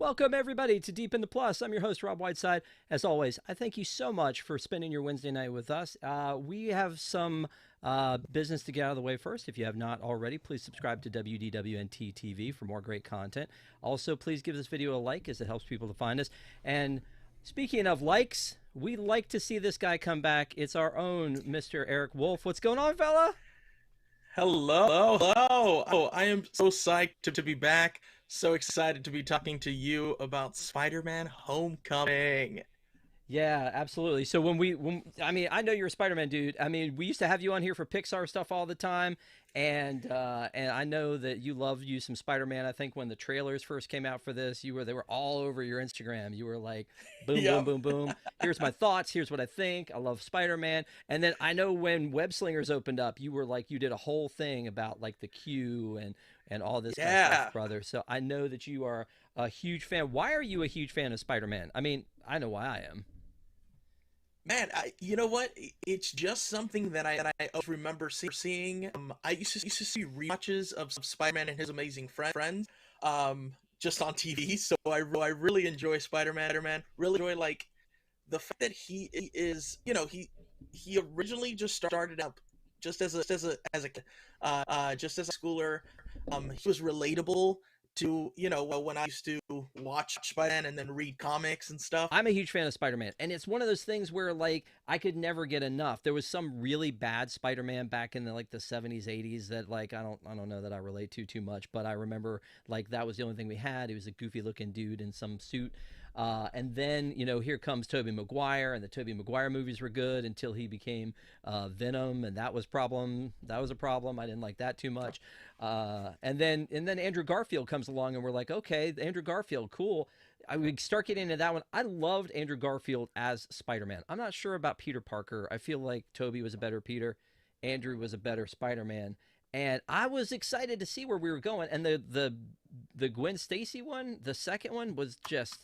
Welcome, everybody, to Deep in the Plus. I'm your host, Rob Whiteside. As always, I thank you so much for spending your Wednesday night with us. We have some business to get out of the way first. If you have not already, please subscribe to WDWNT TV for more great content. Also, please give this video a like as it helps people to find us. And speaking of likes, we like to see this guy come back. It's our own Mr. Eric Wolf. What's going on, fella? Hello. Oh, I am so psyched to be back. So excited to be talking to you about Spider-Man Homecoming. Yeah, absolutely. So I mean, I know you're a Spider-Man dude. I mean, we used to have you on here for Pixar stuff all the time, and I know that you love you some Spider-Man. I think when the trailers first came out for this, they were all over your Instagram. You were like, boom, boom, Yep. boom, boom. Here's my thoughts. Here's what I think. I love Spider-Man. And then I know when Web Slingers opened up, you were like, you did a whole thing about like the Q and all this kind of Yeah. stuff, brother. So I know that you are a huge fan. Why are you a huge fan of Spider-Man? I mean, I know why I am. Man, you know what? It's just something that I always remember seeing. I used to see rewatches of Spider-Man and His Amazing Friends, just on TV. So I really enjoy Spider-Man. Really enjoy like the fact that he is, he originally just started up just as a kid, just as a schooler. He was relatable to when I used to watch Spider-Man and then read comics and stuff. I'm a huge fan of Spider-Man, and it's one of those things where like I could never get enough. There was some really bad Spider-Man back in the 70s, 80s that like I don't know that I relate to too much, but I remember like that was the only thing we had. He was a goofy looking dude in some suit. And then, here comes Tobey Maguire, and the Tobey Maguire movies were good until he became Venom, and that was problem. That was a problem. I didn't like that too much. And then Andrew Garfield comes along, and we're like, okay, Andrew Garfield, cool. We start getting into that one. I loved Andrew Garfield as Spider-Man. I'm not sure about Peter Parker. I feel like Tobey was a better Peter. Andrew was a better Spider-Man. And I was excited to see where we were going. And the Gwen Stacy one, the second one, was just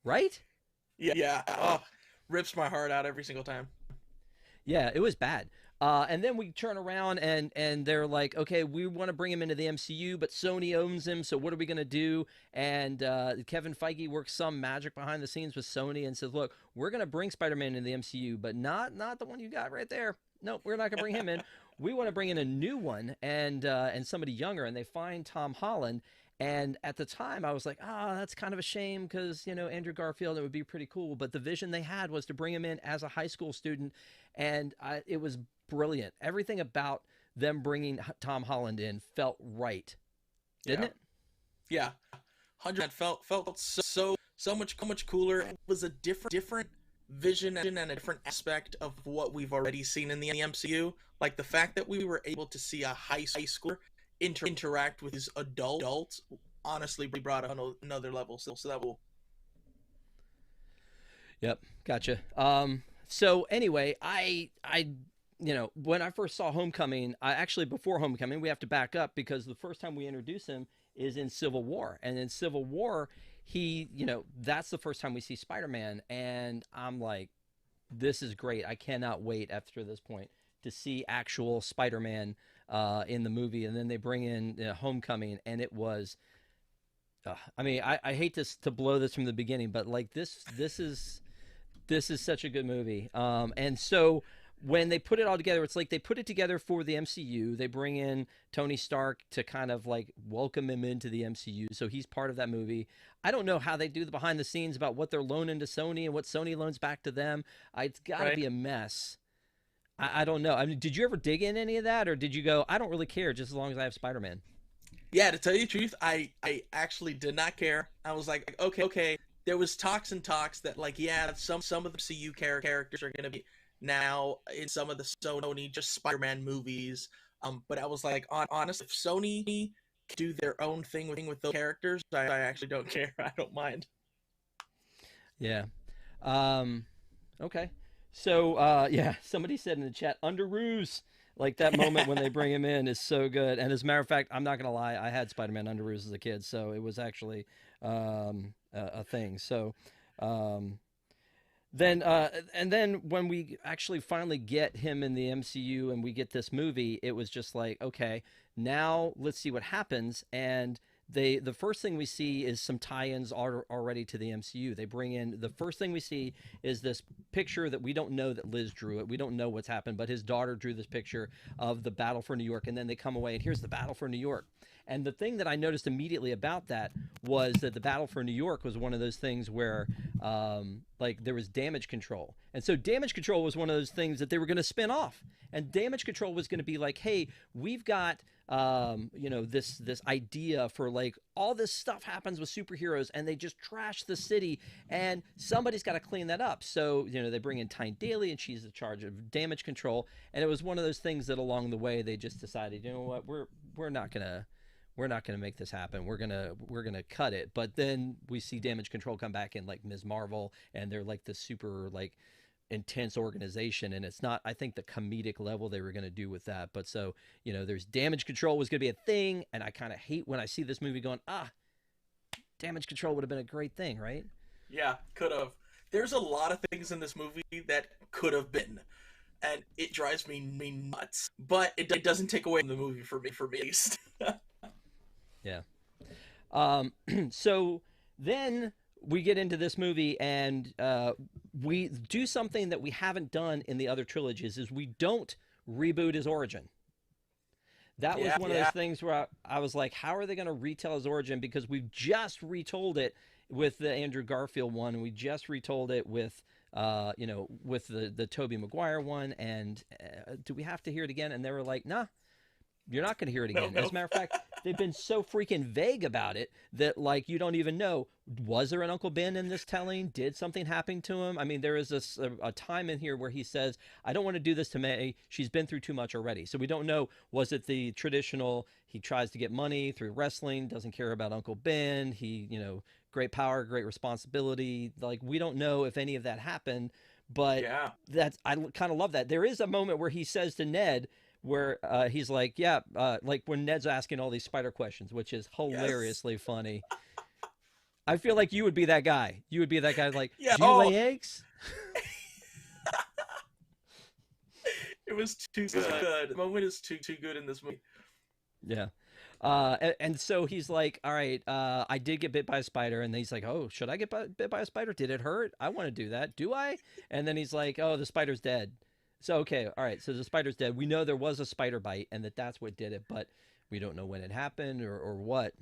right. Yeah. Oh, rips my heart out every single time. Yeah, it was bad. And then we turn around and they're like, okay, we want to bring him into the MCU, but Sony owns him, so what are we going to do? And Kevin Feige works some magic behind the scenes with Sony and says, look, we're going to bring Spider-Man into the MCU, but not the one you got right there. Nope, we're not going to bring him in. We want to bring in a new one and somebody younger, and they find Tom Holland. And at the time, I was like, that's kind of a shame because, Andrew Garfield, it would be pretty cool. But the vision they had was to bring him in as a high school student. And it was brilliant. Everything about them bringing Tom Holland in felt right, didn't Yeah. it? Yeah. 100% felt so much cooler. It was a different vision and a different aspect of what we've already seen in the MCU. Like the fact that we were able to see a high schooler interact with his adults honestly brought it on another level. So that will. Yep, gotcha. So anyway, when I first saw Homecoming, before Homecoming, we have to back up because the first time we introduce him is in Civil War, and in Civil War, that's the first time we see Spider-Man, and I'm like, this is great. I cannot wait after this point to see actual Spider-Man in the movie, and then they bring in Homecoming, and it was. I mean, I hate to blow this from the beginning, but like this is such a good movie. And so when they put it all together, it's like they put it together for the MCU. They bring in Tony Stark to kind of like welcome him into the MCU. So he's part of that movie. I don't know how they do the behind the scenes about what they're loaning to Sony and what Sony loans back to them. It's got to Right. be a mess. I don't know. I mean, did you ever dig in any of that, or did you go, I don't really care, just as long as I have Spider-Man? Yeah, to tell you the truth, I actually did not care. I was like, okay. There was talks and talks that like, yeah, some of the CU characters are gonna be now in some of the Sony just Spider-Man movies. But I was like, honestly, if Sony can do their own thing with those characters, I actually don't care. I don't mind. Yeah. Um, okay. So, yeah, somebody said in the chat, under ruse. Like that moment when they bring him in is so good. And as a matter of fact, I'm not gonna lie, I had Spider-Man under ruse as a kid, so it was actually a thing. So, um, and then when we actually finally get him in the MCU and we get this movie, it was just like, okay, now let's see what happens. And the first thing we see is some tie-ins already to the MCU. They bring in, the first thing we see is this picture that we don't know that Liz drew it. We don't know what's happened, but his daughter drew this picture of the battle for New York, and then they come away and here's the battle for New York. And the thing that I noticed immediately about that was that the battle for New York was one of those things where like there was damage control. And so damage control was one of those things that they were going to spin off. And damage control was going to be like, hey, we've got you know, this idea for like all this stuff happens with superheroes and they just trash the city and somebody's got to clean that up. So, you know, they bring in Tyne Daly and she's in charge of damage control. And it was one of those things that along the way they just decided, you know what, we're not gonna make this happen. We're gonna cut it. But then we see damage control come back in like Ms. Marvel, and they're like this super like intense organization, and it's not, I think, the comedic level they were gonna do with that. But so, you know, there's damage control was gonna be a thing, and I kind of hate when I see this movie going, damage control would have been a great thing, right? Yeah, could have. There's a lot of things in this movie that could have been, and it drives me nuts. But it doesn't take away from the movie for me at least. Yeah. So then we get into this movie and we do something that we haven't done in the other trilogies is we don't reboot his origin. That was one of those things where I was like, how are they going to retell his origin? Because we've just retold it with the Andrew Garfield one, and we just retold it with, you know, with the Tobey Maguire one. And do we have to hear it again? And they were like, nah. You're not going to hear it again. No. As a matter of fact, they've been so freaking vague about it that, like, you don't even know, was there an Uncle Ben in this telling? Did something happen to him? I mean, there is a time in here where he says, I don't want to do this to May. She's been through too much already. So we don't know, was it the traditional, he tries to get money through wrestling, doesn't care about Uncle Ben, he, you know, great power, great responsibility. Like, we don't know if any of that happened, but that's, I kind of love that. There is a moment where he says to Ned, where he's like, yeah, like when Ned's asking all these spider questions, which is hilariously funny. I feel like you would be that guy. You would be that guy like, do you lay eggs? It was too good. The moment is too good in this movie. Yeah. And so he's like, all right, I did get bit by a spider. And then he's like, oh, should I get bit by a spider? Did it hurt? I want to do that. Do I? And then he's like, oh, the spider's dead. So, okay, all right, so the spider's dead. We know there was a spider bite and that's what did it, but we don't know when it happened or what.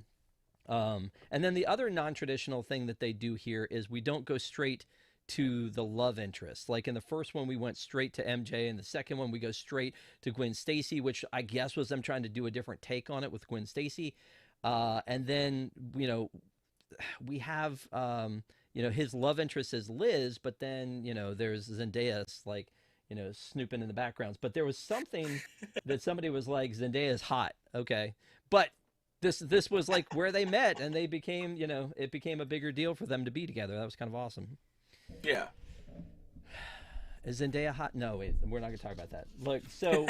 And then the other non-traditional thing that they do here is we don't go straight to the love interest. Like in the first one, we went straight to MJ. In the second one, we go straight to Gwen Stacy, which I guess was them trying to do a different take on it with Gwen Stacy. And then, you know, we have, you know, his love interest is Liz, but then, you know, there's Zendaya's like, you know, snooping in the backgrounds. But there was something that somebody was like, Zendaya's hot. Okay. But this was like where they met and they became, you know, it became a bigger deal for them to be together. That was kind of awesome. Yeah. Is Zendaya hot? No, wait, we're not going to talk about that. Look, so,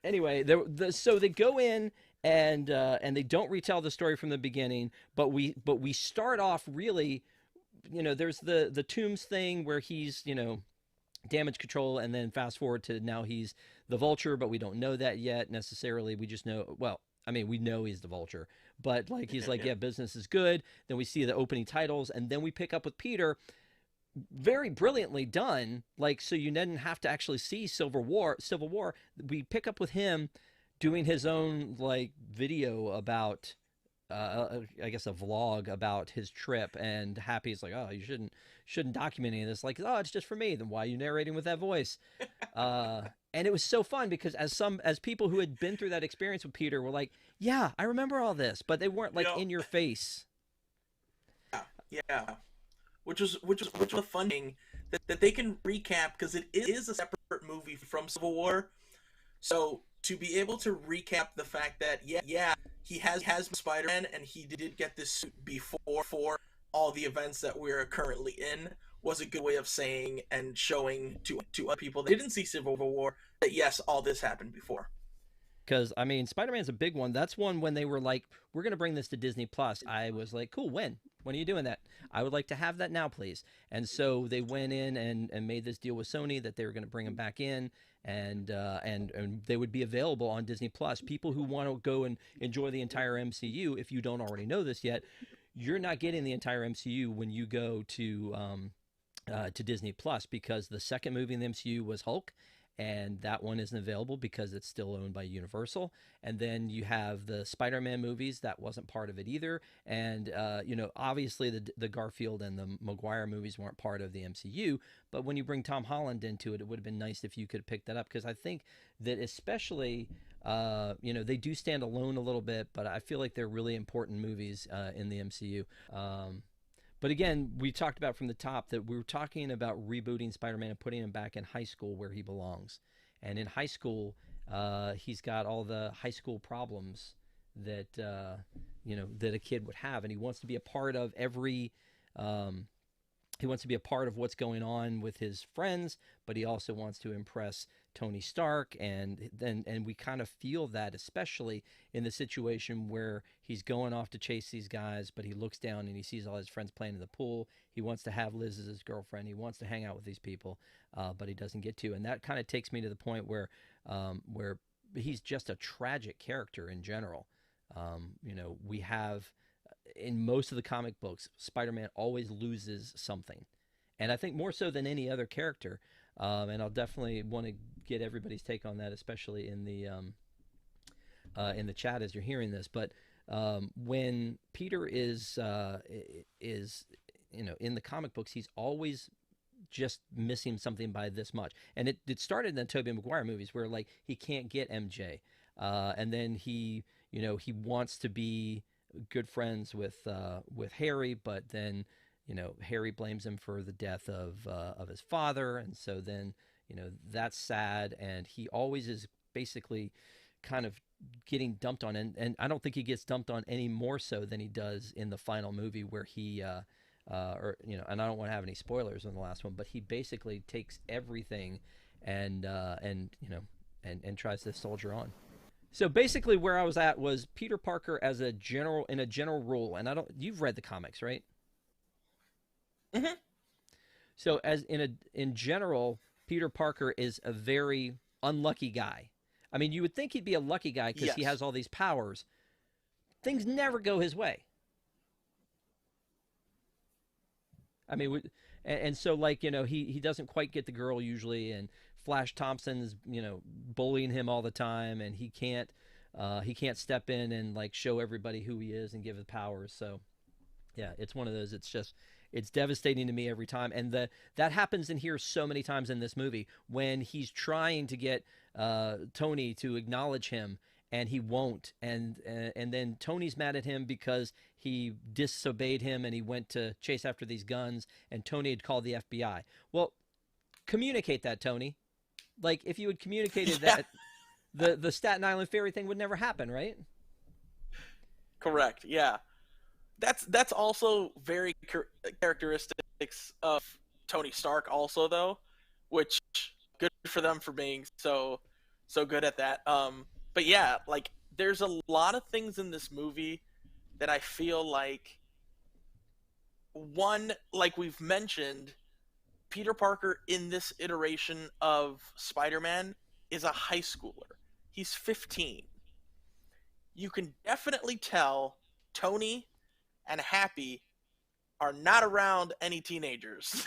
anyway, so they go in and they don't retell the story from the beginning, but we start off really, you know, there's the Toombs thing where he's, you know, damage control, and then fast forward to now he's the Vulture, but we don't know that yet necessarily. We just know, well, I mean, we know he's the Vulture, but like he's like, yeah, business is good. Then we see the opening titles, and then we pick up with Peter. Very brilliantly done. Like, so you didn't have to actually see Civil War. We pick up with him doing his own like video about, I guess a vlog about his trip, and Happy's like, oh, you shouldn't document any of this. Like, oh, it's just for me. Then why are you narrating with that voice? And it was so fun because as people who had been through that experience with Peter were like, yeah, I remember all this, but they weren't like in your face. Yeah. Which was a fun thing that they can recap, because it is a separate movie from Civil War. So to be able to recap the fact that he has Spider-Man and he did get this suit before all the events that we're currently in was a good way of saying and showing to other people that didn't see Civil War that yes, all this happened before. Because, I mean, Spider-Man's a big one. That's one when they were like, we're going to bring this to Disney+. I was like, cool, when? When are you doing that? I would like to have that now, please. And so they went in and made this deal with Sony that they were going to bring him back in. and they would be available on Disney Plus. People who want to go and enjoy the entire MCU, if you don't already know this yet, you're not getting the entire MCU when you go to Disney Plus, because the second movie in the MCU was Hulk, and that one isn't available because it's still owned by Universal. And then you have the Spider-Man movies, that wasn't part of it either. And obviously the Garfield and the Maguire movies weren't part of the MCU. But when you bring Tom Holland into it, it would have been nice if you could pick that up, because I think that especially. They do stand alone a little bit, but I feel like they're really important movies in the MCU. But again, we talked about from the top that we were talking about rebooting Spider-Man and putting him back in high school where he belongs. And in high school, he's got all the high school problems that that a kid would have, and he wants to be a part of every. He wants to be a part of what's going on with his friends, but he also wants to impress Tony Stark, and we kind of feel that, especially in the situation where he's going off to chase these guys, but he looks down and he sees all his friends playing in the pool. He wants to have Liz as his girlfriend. He wants to hang out with these people, but he doesn't get to. And that kind of takes me to the point where he's just a tragic character in general. We have, in most of the comic books, Spider-Man always loses something. And I think more so than any other character. And I'll definitely want to get everybody's take on that, especially in the chat as you're hearing this. But when Peter is in the comic books, he's always just missing something by this much. And it started in the Tobey Maguire movies where like he can't get MJ, and then he wants to be good friends with Harry, but then Harry blames him for the death of his father, and so then that's sad, and he always is basically kind of getting dumped on, and I don't think he gets dumped on any more so than he does in the final movie where he and I don't want to have any spoilers on the last one, but he basically takes everything and tries to soldier on. So basically where I was at was Peter Parker as a general rule, and you've read the comics, right? Mm-hmm. So in general, Peter Parker is a very unlucky guy. I mean, you would think he'd be a lucky guy because he has all these powers. Things never go his way. I mean, and so like he doesn't quite get the girl usually, and Flash Thompson's bullying him all the time, and he can't step in and like show everybody who he is and give his powers. So yeah, it's one of those. It's devastating to me every time, and that happens in here so many times in this movie when he's trying to get Tony to acknowledge him, and he won't, and then Tony's mad at him because he disobeyed him and he went to chase after these guns, and Tony had called the FBI. Well, communicate that, Tony. Like if you had communicated that, the Staten Island ferry thing would never happen, right? Correct. Yeah. That's also very characteristics of Tony Stark also, though, which good for them for being so good at that. But yeah, like there's a lot of things in this movie that I feel like, one, like we've mentioned, Peter Parker in this iteration of Spider-Man is a high schooler. He's 15. You can definitely tell Tony and Happy are not around any teenagers.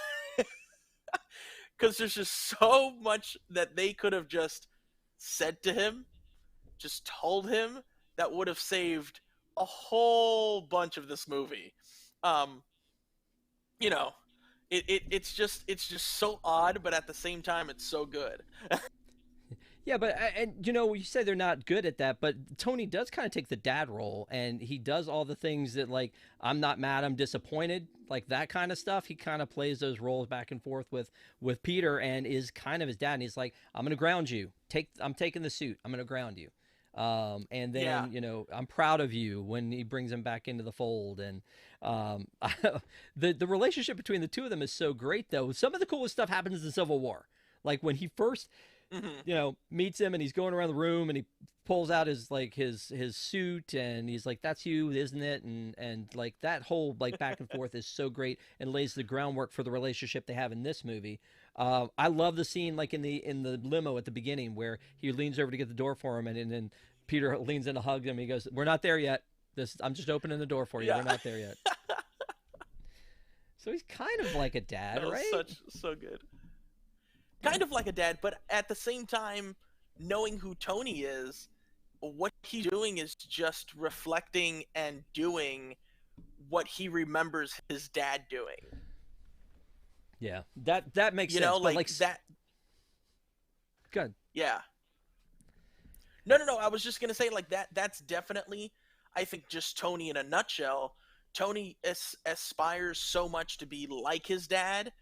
Because there's just so much that they could have just said to him, just told him, that would have saved a whole bunch of this movie. It's just so odd, but at the same time, it's so good. Yeah, but and you say they're not good at that, but Tony does kind of take the dad role, and he does all the things that like I'm not mad, I'm disappointed, like that kind of stuff. He kind of plays those roles back and forth with Peter, and is kind of his dad. And he's like, I'm gonna ground you. I'm taking the suit. I'm gonna ground you. And then I'm proud of you when he brings him back into the fold, and the relationship between the two of them is so great. Though some of the coolest stuff happens in Civil War, like when he first meets him and he's going around the room and he pulls out his suit and he's like, that's you, isn't it? And like that whole like back and forth is so great and lays the groundwork for the relationship they have in this movie. I love the scene like in the limo at the beginning where he leans over to get the door for him, and then Peter leans in to hug him. He goes, "We're not there yet. I'm just opening the door for you. Yeah. We're not there yet." So he's kind of like a dad, That was right? so good. Kind of like a dad, but at the same time, knowing who Tony is, what he's doing is just reflecting and doing what he remembers his dad doing. Yeah, that makes You sense. know, But like that. good. Yeah. No. I was just gonna say like that. That's definitely, I think, just Tony in a nutshell. Tony aspires so much to be like his dad,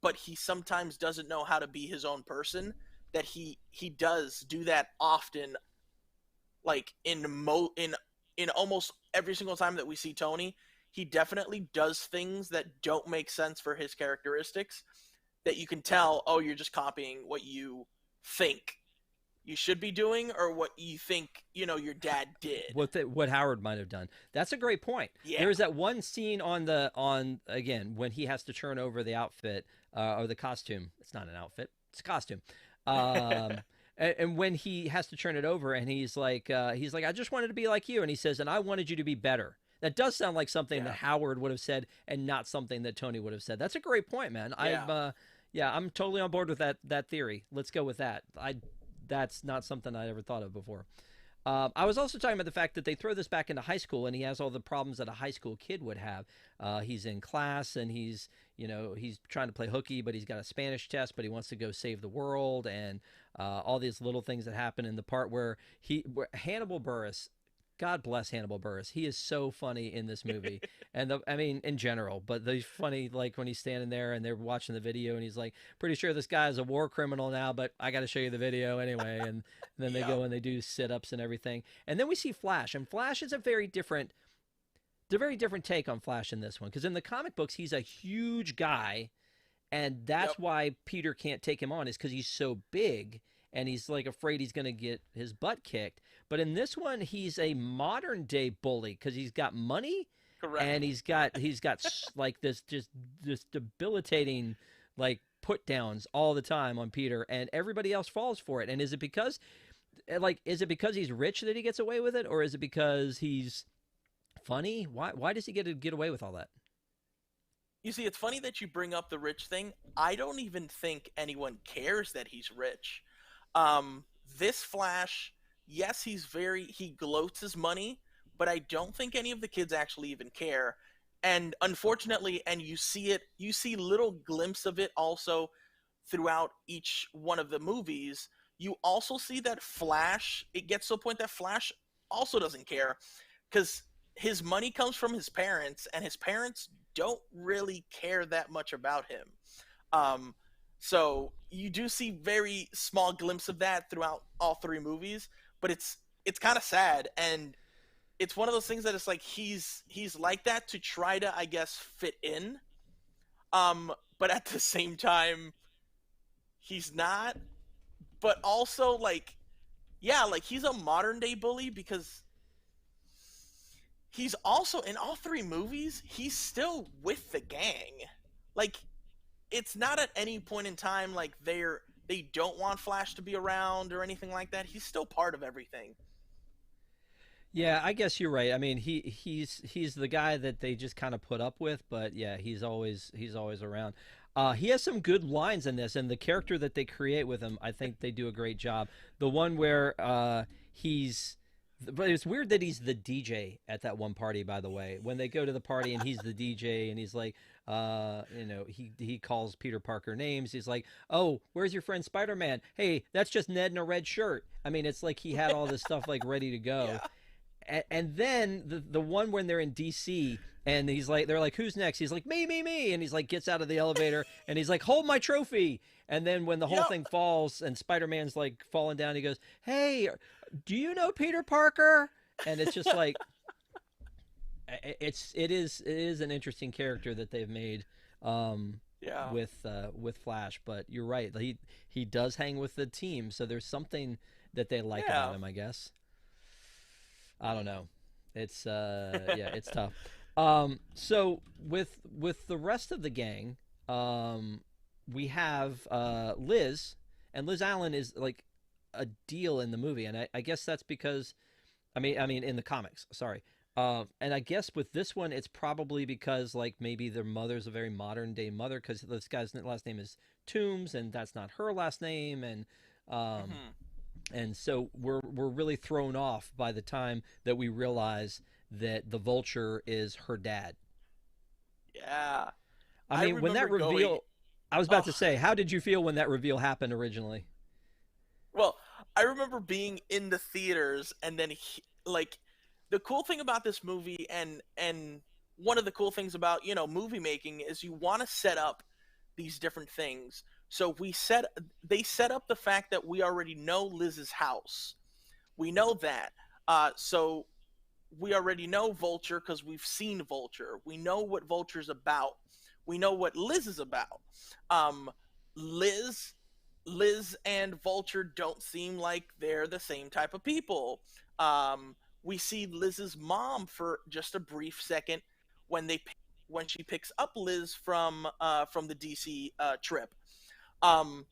but he sometimes doesn't know how to be his own person. That he does do that often, like in almost every single time that we see Tony, he definitely does things that don't make sense for his characteristics. That you can tell, oh, you're just copying what you think you should be doing, or what you think your dad did. What Howard might have done. That's a great point. Yeah. There's that one scene on again when he has to turn over the outfit or the costume. It's not an outfit. It's a costume. Um, and when he has to turn it over, and he's like, I just wanted to be like you, and he says, and I wanted you to be better. That does sound like something that Howard would have said, and not something that Tony would have said. That's a great point, man. I'm totally on board with that theory. Let's go with that. That's not something I ever thought of before. I was also talking about the fact that they throw this back into high school, and he has all the problems that a high school kid would have. He's in class, and he's trying to play hooky, but he's got a Spanish test, but he wants to go save the world, and all these little things that happen in the part where Hannibal Buress. God bless Hannibal Buress. He is so funny in this movie, and in general. But he's funny, like when he's standing there and they're watching the video, and he's like, "Pretty sure this guy is a war criminal now, but I got to show you the video anyway." And then they go and they do sit-ups and everything, and then we see Flash, and Flash is a very different take on Flash in this one, because in the comic books he's a huge guy, and that's why Peter can't take him on, is because he's so big. And he's like afraid he's going to get his butt kicked. But in this one, he's a modern day bully because he's got money. Correct. And he's got like this debilitating like put downs all the time on Peter, and everybody else falls for it. And is it because he's rich that he gets away with it, or is it because he's funny? Why does he get away with all that? You see, it's funny that you bring up the rich thing. I don't even think anyone cares that he's rich. This Flash, yes, he gloats his money, but I don't think any of the kids actually even care. And unfortunately, and you see little glimpse of it also throughout each one of the movies. You also see that Flash, it gets to a point that Flash also doesn't care, because his money comes from his parents, and his parents don't really care that much about him. So you do see very small glimpse of that throughout all three movies, but it's kind of sad, and it's one of those things that it's like he's like that to try to, I guess, fit in, but at the same time he's not. But also like he's a modern day bully, because he's also in all three movies he's still with the gang. Like, it's not at any point in time like they don't want Flash to be around or anything like that. He's still part of everything. Yeah, I guess you're right. I mean, he's the guy that they just kind of put up with, but yeah, he's always around. He has some good lines in this, and the character that they create with him, I think they do a great job. The one where but it's weird that he's the DJ at that one party, by the way. When they go to the party and he's the DJ, and he's like, he calls Peter Parker names. He's like, "Oh, where's your friend Spider-Man? Hey, that's just Ned in a red shirt." I mean, it's like he had all this stuff like ready to go. Yeah. And then the one when they're in DC, and they're like, "Who's next?" He's like, me, and he's like, gets out of the elevator, and he's like, "Hold my trophy." And then when the whole thing falls and Spider-Man's like falling down, he goes, "Hey, do you know Peter Parker?" And it's just like, it is an interesting character that they've made with Flash. But you're right, he does hang with the team, so there's something that they like about him, I guess. I don't know. It's it's tough. So with the rest of the gang, we have Liz, and Liz Allen is like a deal in the movie, and I guess that's because I mean in the comics, sorry. And I guess with this one, it's probably because like maybe their mother's a very modern day mother because this guy's last name is Toombs, and that's not her last name, um, Hmm. and so we're really thrown off by the time that we realize that the Vulture is her dad. Yeah. I I mean, when that remember going, reveal, I was about oh, to say, how did you feel when that reveal happened originally? well, I remember being in the theaters and then like the cool thing about this movie and one of the cool things about, movie making is you want to set up these different things. So they set up the fact that we already know Liz's house. We know that. So we already know Vulture because we've seen Vulture. We know what Vulture's about. We know what Liz is about. Um, Liz, Liz and Vulture don't seem like they're the same type of people. We see Liz's mom for just a brief second when when she picks up Liz from the DC trip. Um,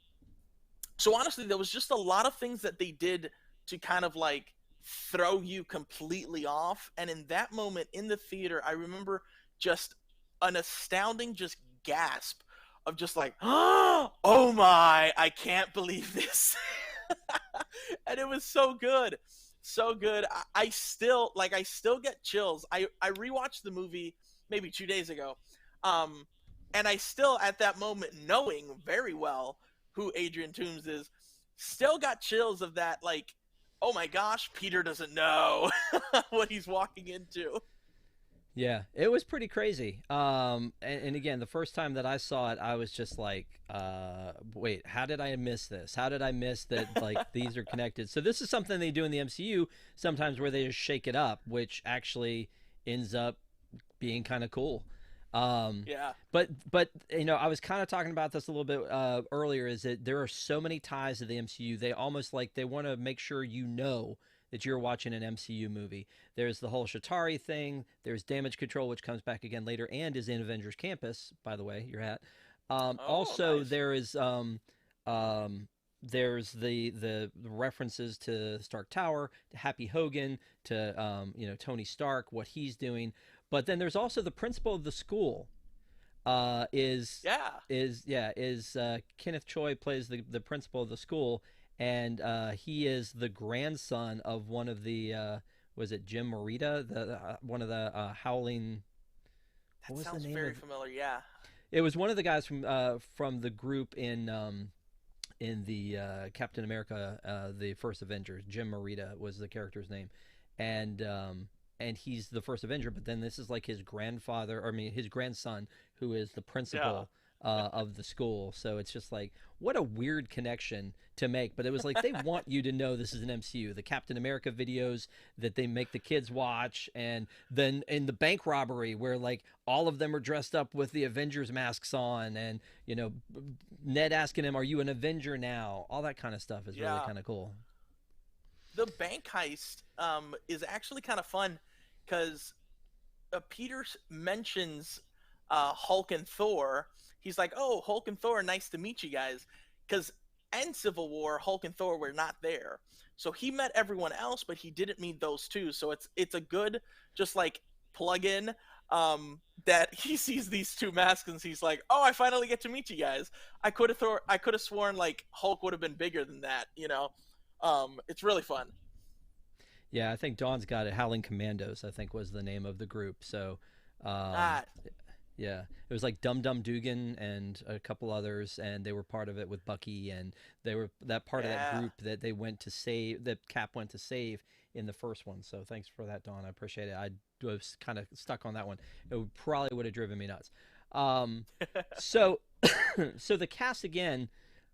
so honestly, there was just a lot of things that they did to kind of like throw you completely off. And in that moment in the theater, I remember just an astounding just gasp of just like, oh my, I can't believe this. And it was so good. So good. I still get chills. I rewatched the movie maybe 2 days ago. Um and I still at that moment, knowing very well who Adrian Toombs is, still got chills of that, like, oh my gosh, Peter doesn't know what he's walking into. Yeah, it was pretty crazy. And again, the first time that I saw it, I was just like, wait, how did I miss this? How did I miss that? Like these are connected. So this is something they do in the MCU sometimes where they just shake it up, which actually ends up being kind of cool. Um, Yeah. but I was kind of talking about this a little bit earlier. Is that there are so many ties to the MCU? They almost like they want to make sure that you're watching an MCU movie. There's the whole Shatari thing. There's Damage Control, which comes back again later and is in Avengers Campus. By the way, your hat. Oh, Also, nice. um, there's the references to Stark Tower, to Happy Hogan, to Tony Stark, what he's doing. But then there's also the principal of the school. Uh, is Yeah. is Kenneth Choi plays the principal of the school, and he is the grandson of one of the was it Jim Morita, the one of the Howling. What That was the sounds name very of? familiar. Yeah. It was one of the guys from the group in the Captain America, the first Avengers. Jim Morita was the character's name, and he's the first Avenger. But then this is like his grandfather, or I mean his grandson, who is the Yeah. principal of the school. So it's just like what a weird connection to make. But it was like they want you to know this is an MCU. The Captain America videos that they make the kids watch, and then in the bank robbery where like all of them are dressed up with the Avengers masks on, and Ned asking him, "Are you an Avenger now?" All that kind of stuff is really Yeah. kind of cool. The bank heist is actually kind of fun because Peter mentions Hulk and Thor. He's like, "Oh, Hulk and Thor, nice to meet you guys." Because in Civil War, Hulk and Thor were not there, so he met everyone else, but he didn't meet those two. So it's a good just like plug in. That he sees these two masks and he's like, "Oh, I finally get to meet you guys." I could have sworn like Hulk would have been bigger than that. It's really fun. Yeah, I think Dawn's got it. Howling Commandos, I think, was the name of the group. So, um, Ah, yeah, it was like Dum Dum Dugan and a couple others, and they were part of it with Bucky, and they were that part of that yeah. group that they went to save, that Cap went to save in the first one. So, thanks for that, Dawn. I appreciate it. I was kind of stuck on that one. Probably would have driven me nuts. Um, so, so the cast again,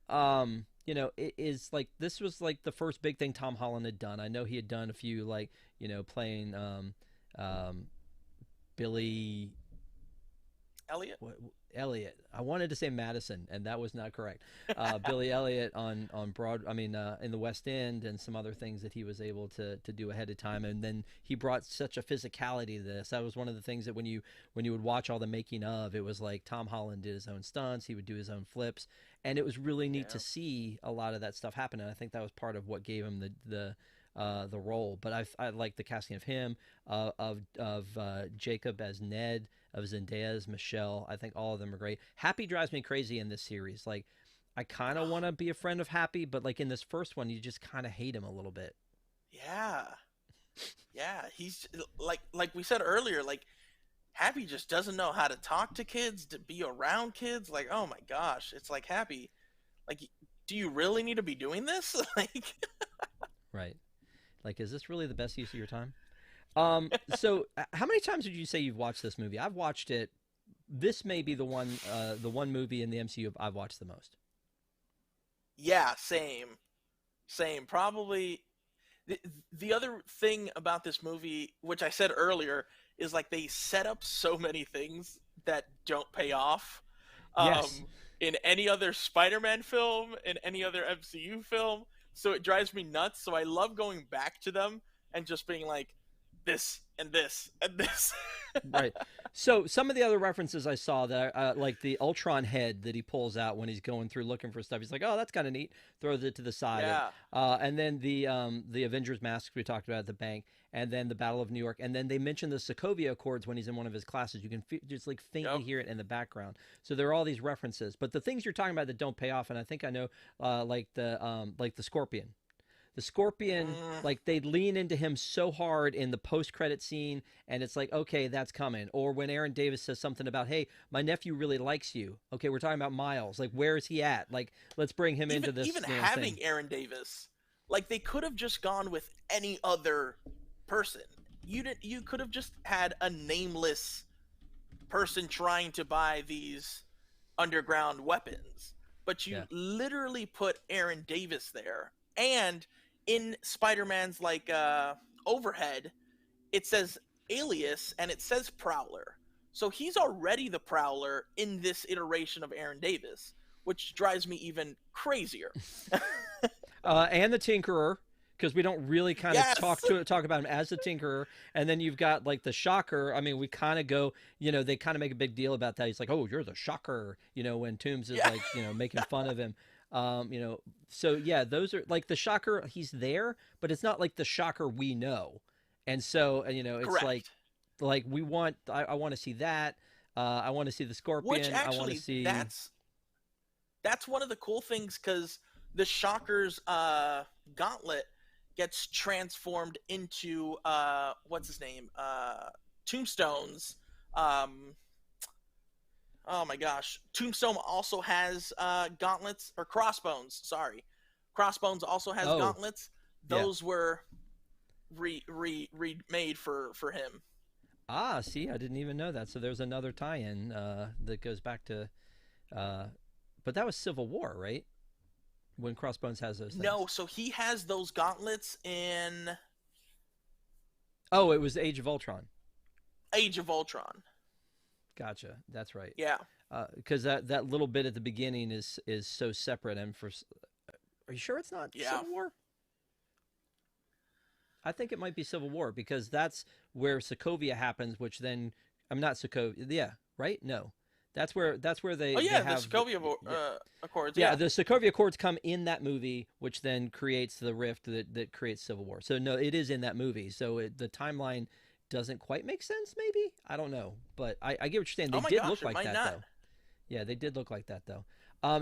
it is like this was like the first big thing Tom Holland had done. I know he had done a few like playing um, Billy. Elliot. Elliot. I wanted to say Madison, and that was not correct. Billy Elliot on in the West End, and some other things that he was able to do ahead of time. And then he brought such a physicality to this. That was one of the things that when you would watch all the making of, it was like Tom Holland did his own stunts, he would do his own flips, and it was really neat to see a lot of that stuff happen. And I think that was part of what gave him the role. But I like the casting of him, of Jacob as Ned, of Zendaya as Michelle. I think all of them are great. Happy drives me crazy in this series. Like, I kind of want to be a friend of Happy, but like in this first one, you just kind of hate him a little bit. Yeah, he's like we said earlier, like Happy just doesn't know how to talk to kids, to be around kids. Like, oh my gosh, it's like, Happy, like, do you really need to be doing this? Like, right. Like, is this really the best use of your time? So how many times did you say you've watched this movie? I've watched it. This may be the one movie in the MCU I've watched the most. Yeah, same. Probably the other thing about this movie, which I said earlier, is like they set up so many things that don't pay off. Yes. In any other Spider-Man film, in any other MCU film. So it drives me nuts. So I love going back to them and just being like, this and this and this. Right. So some of the other references I saw that like the Ultron head that he pulls out when he's going through looking for stuff. He's like, oh, that's kind of neat. Throws it to the side. Yeah. And then the Avengers masks we talked about at the bank, and then the Battle of New York, and then they mentioned the Sokovia Accords when he's in one of his classes. You can just like faintly hear it in the background. So there are all these references, but the things you're talking about that don't pay off, and I think I know, like the Scorpion. The Scorpion, like they lean into him so hard in the post-credit scene, and it's like, okay, that's coming. Or when Aaron Davis says something about, hey, my nephew really likes you. Okay, we're talking about Miles. Like, where is he at? Like, let's bring him into this. Even having thing. Aaron Davis, like they could have just gone with any other person. You could have just had a nameless person trying to buy these underground weapons, but you literally put Aaron Davis there. And in Spider-Man's like overhead, it says Alias and it says Prowler. So he's already the Prowler in this iteration of Aaron Davis, which drives me even crazier. And the Tinkerer, because we don't really kind of talk about him as the Tinkerer. And then you've got like the Shocker. I mean, we kind of go, they kind of make a big deal about that. He's like, oh, you're the Shocker, when Toombs is like, making fun of him. So yeah, those are like the Shocker. He's there, but it's not like the Shocker we know. And so, it's Correct. like we want, I want to see that. I want to see the Scorpion. Which actually, I want to see. That's one of the cool things, because the Shocker's gauntlet gets transformed into what's his name? Tombstone's. Oh my gosh. Tombstone also has gauntlets, or Crossbones, sorry. Crossbones also has gauntlets. Those were remade for him. Ah, see, I didn't even know that. So there's another tie-in that goes back to but that was Civil War, right? When Crossbones has those things. No, so he has those gauntlets in Oh, it was Age of Ultron. Age of Ultron. Gotcha. That's right. Yeah. Because that little bit at the beginning is so separate. And are you sure it's not Civil War? I think it might be Civil War, because that's where Sokovia happens, which then I'm not Sokovia. Yeah, right? No, that's where they. Oh yeah, they have, the Sokovia Accords. Yeah, the Sokovia Accords come in that movie, which then creates the rift that creates Civil War. So no, it is in that movie. So the timeline doesn't quite make sense, maybe. I don't know, but I get what you're saying. They did look like that, though. Yeah, they did look like that, though.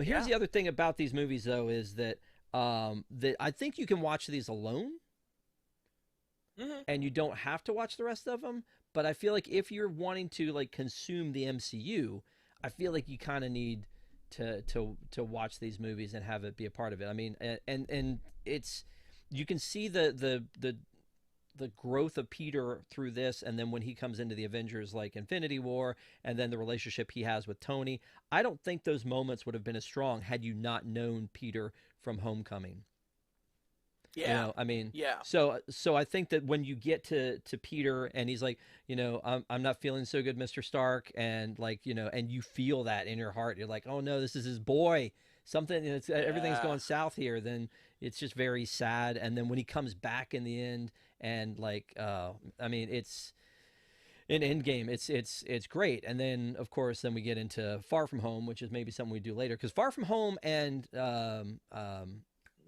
Here's the other thing about these movies, though, is that that I think you can watch these alone, and you don't have to watch the rest of them. But I feel like if you're wanting to like consume the MCU, I feel like you kind of need to watch these movies and have it be a part of it. I mean, and it's, you can see the growth of Peter through this, and then when he comes into the Avengers, like Infinity War, and then the relationship he has with Tony. I don't think those moments would have been as strong had you not known Peter from Homecoming. Yeah. I mean, Yeah. so I think that when you get to Peter and he's like, I'm not feeling so good, Mr. Stark, and like, and you feel that in your heart, you're like, oh no, this is his boy. Something, everything's Yeah. going south here. Then it's just very sad. And then when he comes back in the end, and like, I mean, it's in Endgame, it's great. And then of course, then we get into Far From Home, which is maybe something we do later, because Far From Home and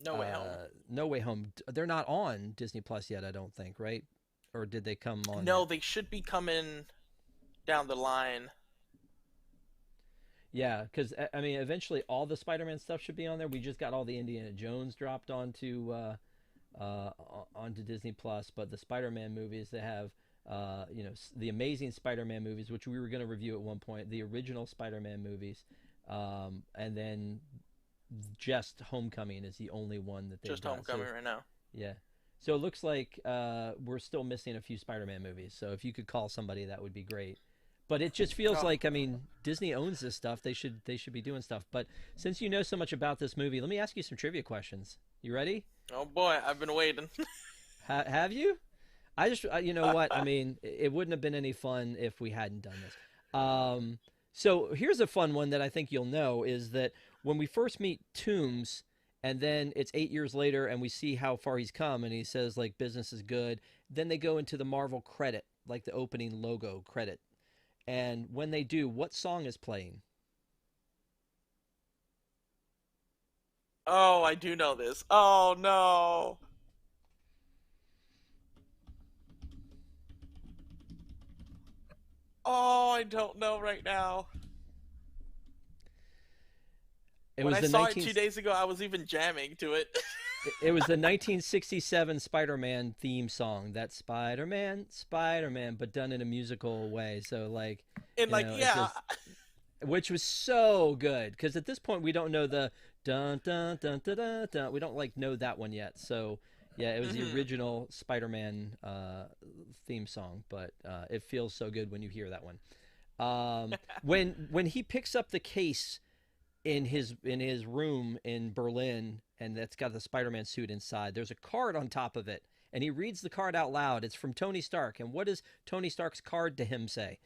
No Way Home. No Way Home, they're not on Disney Plus yet, I don't think, right? Or did they come on No, yet? they should be coming down the line. Yeah, because I mean, eventually all the Spider-Man stuff should be on there. We just got all the Indiana Jones dropped uh, onto Disney Plus, but the Spider-Man movies, they have the Amazing Spider-Man movies, which we were going to review at one point, the original Spider-Man movies, and then just Homecoming is the only one that they've Just got. Homecoming So right now. yeah. So it looks like we're still missing a few Spider-Man movies. So if you could call somebody, that would be great. But it just feels Oh, like, I mean, Disney owns this stuff. They should be doing stuff. But since you know so much about this movie, let me ask you some trivia questions. You ready? oh boy, I've been waiting. Have you? I just, you know what? I mean, it wouldn't have been any fun if we hadn't done this. So here's a fun one that I think you'll know is that when we first meet Toombs, and then it's 8 years later, and we see how far he's come, and he says like business is good. Then they go into the Marvel credit, like the opening logo credit, and when they do, what song is playing? Oh, I do know this. Oh no. Oh, I don't know right now. It When was I the saw it 19 2 days ago, I was even jamming to it. it was the 1967 Spider-Man theme song. That Spider-Man, Spider-Man, but done in a musical way. So like, And like, it yeah, just, which was so good because at this point we don't know the dun dun dun dun dun dun. We don't like know that one yet. So yeah, it was the hmm original Spider-Man theme song, but it feels so good when you hear that one. When he picks up the case in his room in Berlin, and that's got the Spider-Man suit inside. There's a card on top of it, and he reads the card out loud. It's from Tony Stark, and what does Tony Stark's card to him say?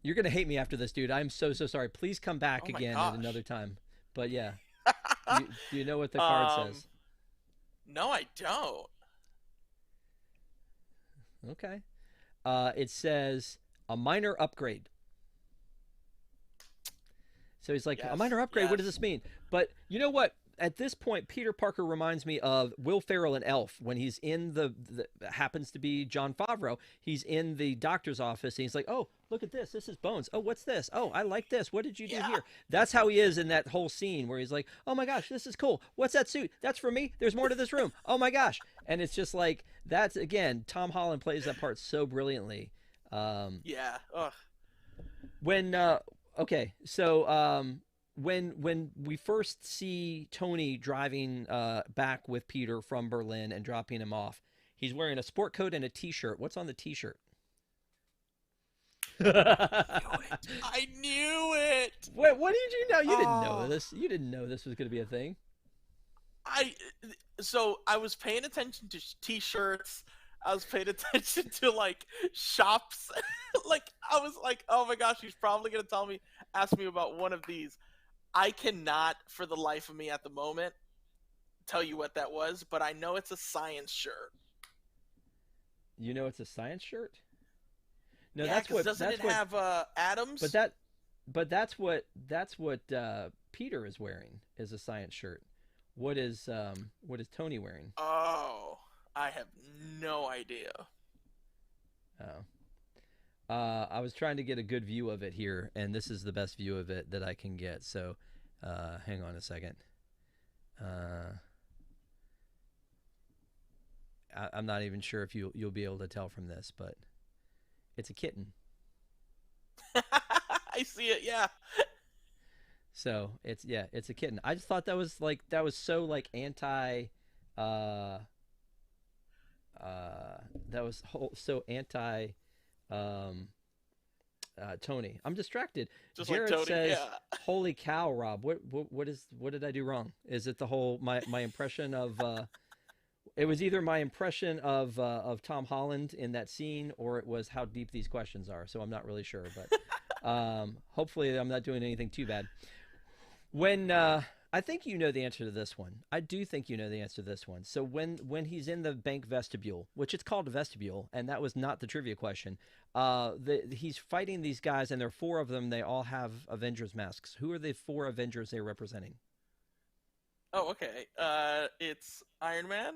You're gonna hate me after this, dude. I'm so sorry. Please come back oh my again at gosh. another time. But yeah, do you know what the card um, says? no, I don't. Okay. It says a minor upgrade. So he's like, a Yes, minor upgrade, what does yes. this mean? But you know what? At this point, Peter Parker reminds me of Will Ferrell in Elf when he's in the happens to be John Favreau. He's in the doctor's office and he's like, oh, look at this. This is Bones. Oh, what's this? Oh, I like this. What did you do Yeah. here? That's how he is in that whole scene where he's like, oh my gosh, this is cool. What's that suit? That's for me. There's more to this room. Oh my gosh. And it's just like, that's again, Tom Holland plays that part so brilliantly. Um, Yeah. Ugh. when okay, so when we first see Tony driving back with Peter from Berlin and dropping him off, he's wearing a sport coat and a t-shirt. What's on the t-shirt? Knew it. I knew it. What did you know? You didn't know Oh, this. You didn't know this was going to be a thing. I. So I was paying attention to t-shirts. I was paying attention to like shops. Like I was like, oh my gosh, he's probably gonna ask me about one of these. I cannot, for the life of me at the moment, tell you what that was, but I know it's a science shirt. You know it's a science shirt? No, Yeah, because doesn't it have but atoms? that that's what Peter is wearing is a science shirt. What is Tony wearing? Oh, I have no idea. Oh. I was trying to get a good view of it here, and this is the best view of it that I can get. So, hang on a second. Uh, I'm not even sure if you'll be able to tell from this, but it's a kitten. I see it. Yeah. So it's a kitten. I just thought that was so like anti, uh, that was so anti, um, Tony. I'm distracted. Just like Jared Tony. says, Yeah. "Holy cow, Rob! What did I do wrong? Is it the whole my impression of It was either my impression of Tom Holland in that scene, or it was how deep these questions are. So I'm not really sure, but hopefully I'm not doing anything too bad. When I think you know the answer to this one. I do think you know the answer to this one. So when he's in the bank vestibule, which it's called a vestibule, and that was not the trivia question. He's fighting these guys, and there are four of them. They all have Avengers masks. Who are the four Avengers they're representing? Oh, okay. It's Iron Man,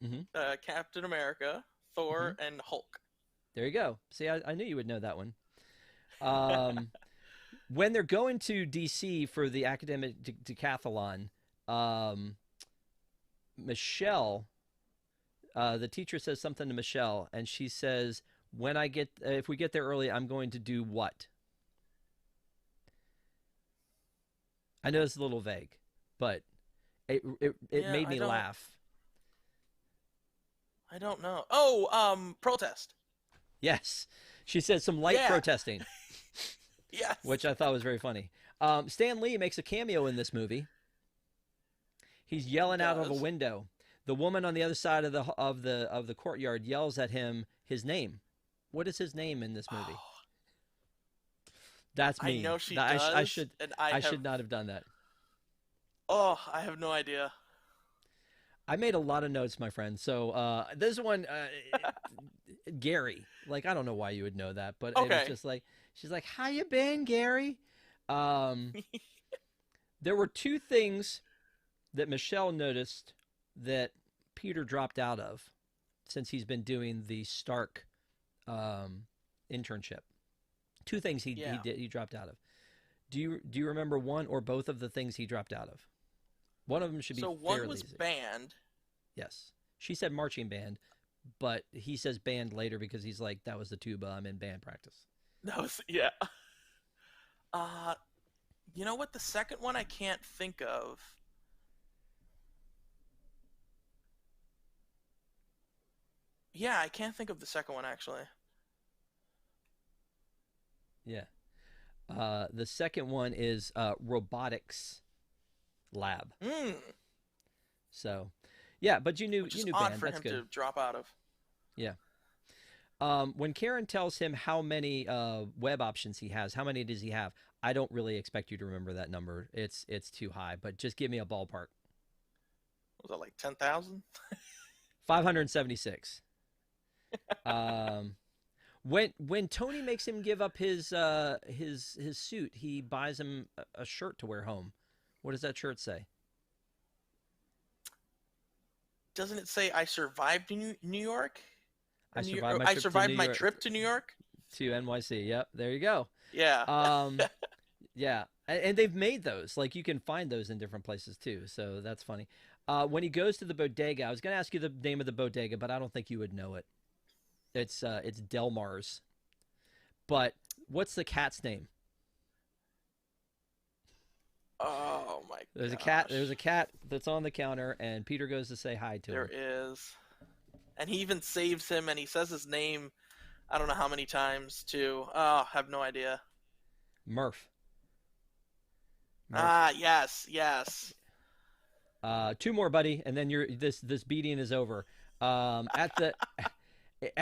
Mm-hmm. Captain America, Thor, and Hulk. There you go. See, I knew you would know that one. When they're going to DC for the academic decathlon, Michelle, the teacher says something to Michelle, and she says, if we get there early, I'm going to do what? I know it's a little vague, but it made me laugh. I don't know. Oh, protest. Yes. She said some light protesting. Yes. Which I thought was very funny. Stan Lee makes a cameo in this movie. He's yelling out of a window. The woman on the other side of the courtyard yells at him his name. What is his name in this movie? That's me. I know she does. I should not have done that. Oh, I have no idea. I made a lot of notes, my friend. So this one, Gary. Like, I don't know why you would know that, but it was just like, she's like, "How you been, Gary?" There were two things that Michelle noticed that Peter dropped out of since he's been doing the Stark internship. Two things he dropped out of. Do you remember one or both of the things he dropped out of? One of them should be fairly easy. So one was band. Yes. She said marching band, but he says band later because he's like, that was the tuba. I'm in band practice. That was, yeah. You know what? The second one I can't think of. Yeah, I can't think of the second one, actually. Yeah. The second one is robotics lab. So, yeah, but you knew odd band. For That's him good. To drop out of. Yeah. When Karen tells him how many web options he has, how many does he have? I don't really expect you to remember that number. It's too high, but just give me a ballpark. Was that like 10,000? 576. When Tony makes him give up his suit, he buys him a shirt to wear home. What does that shirt say? Doesn't it say I survived New York? I survived my trip to New York? To NYC. Yep, there you go. Yeah. Yeah. And they've made those. Like, you can find those in different places too. So that's funny. When he goes to the bodega, I was going to ask you the name of the bodega, but I don't think you would know it. It's Delmar's. But what's the cat's name? Oh my god. There's a cat that's on the counter, and Peter goes to say hi to him. There is. And he even saves him, and he says his name I don't know how many times too. Oh, I have no idea. Murph. Ah, yes. Two more, buddy, and then this beating is over. At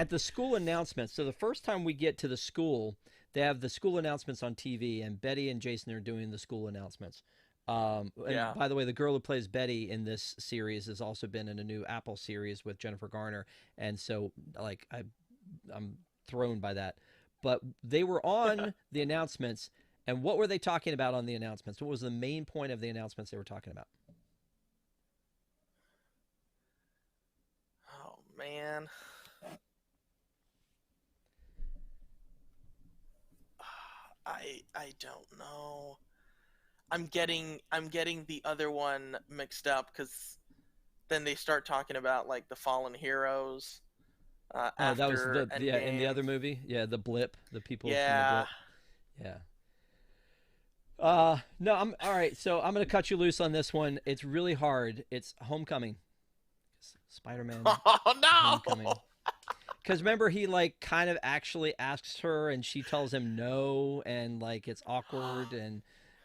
the school announcements. So the first time we get to the school, they have the school announcements on TV, and Betty and Jason are doing the school announcements. And by the way, the girl who plays Betty in this series has also been in a new Apple series with Jennifer Garner, and so like I'm thrown by that. But they were on the announcements, and what were they talking about on the announcements? What was the main point of the announcements they were talking about? Oh man. I don't know. I'm getting the other one mixed up because then they start talking about like the fallen heroes. That was in the other movie. Yeah, the blip, the people from the blip. Yeah. No, I'm all right. So I'm gonna cut you loose on this one. It's really hard. It's Homecoming. Spider-Man. Oh no! Homecoming. Because remember, he like kind of actually asks her, and she tells him no, and like it's awkward, and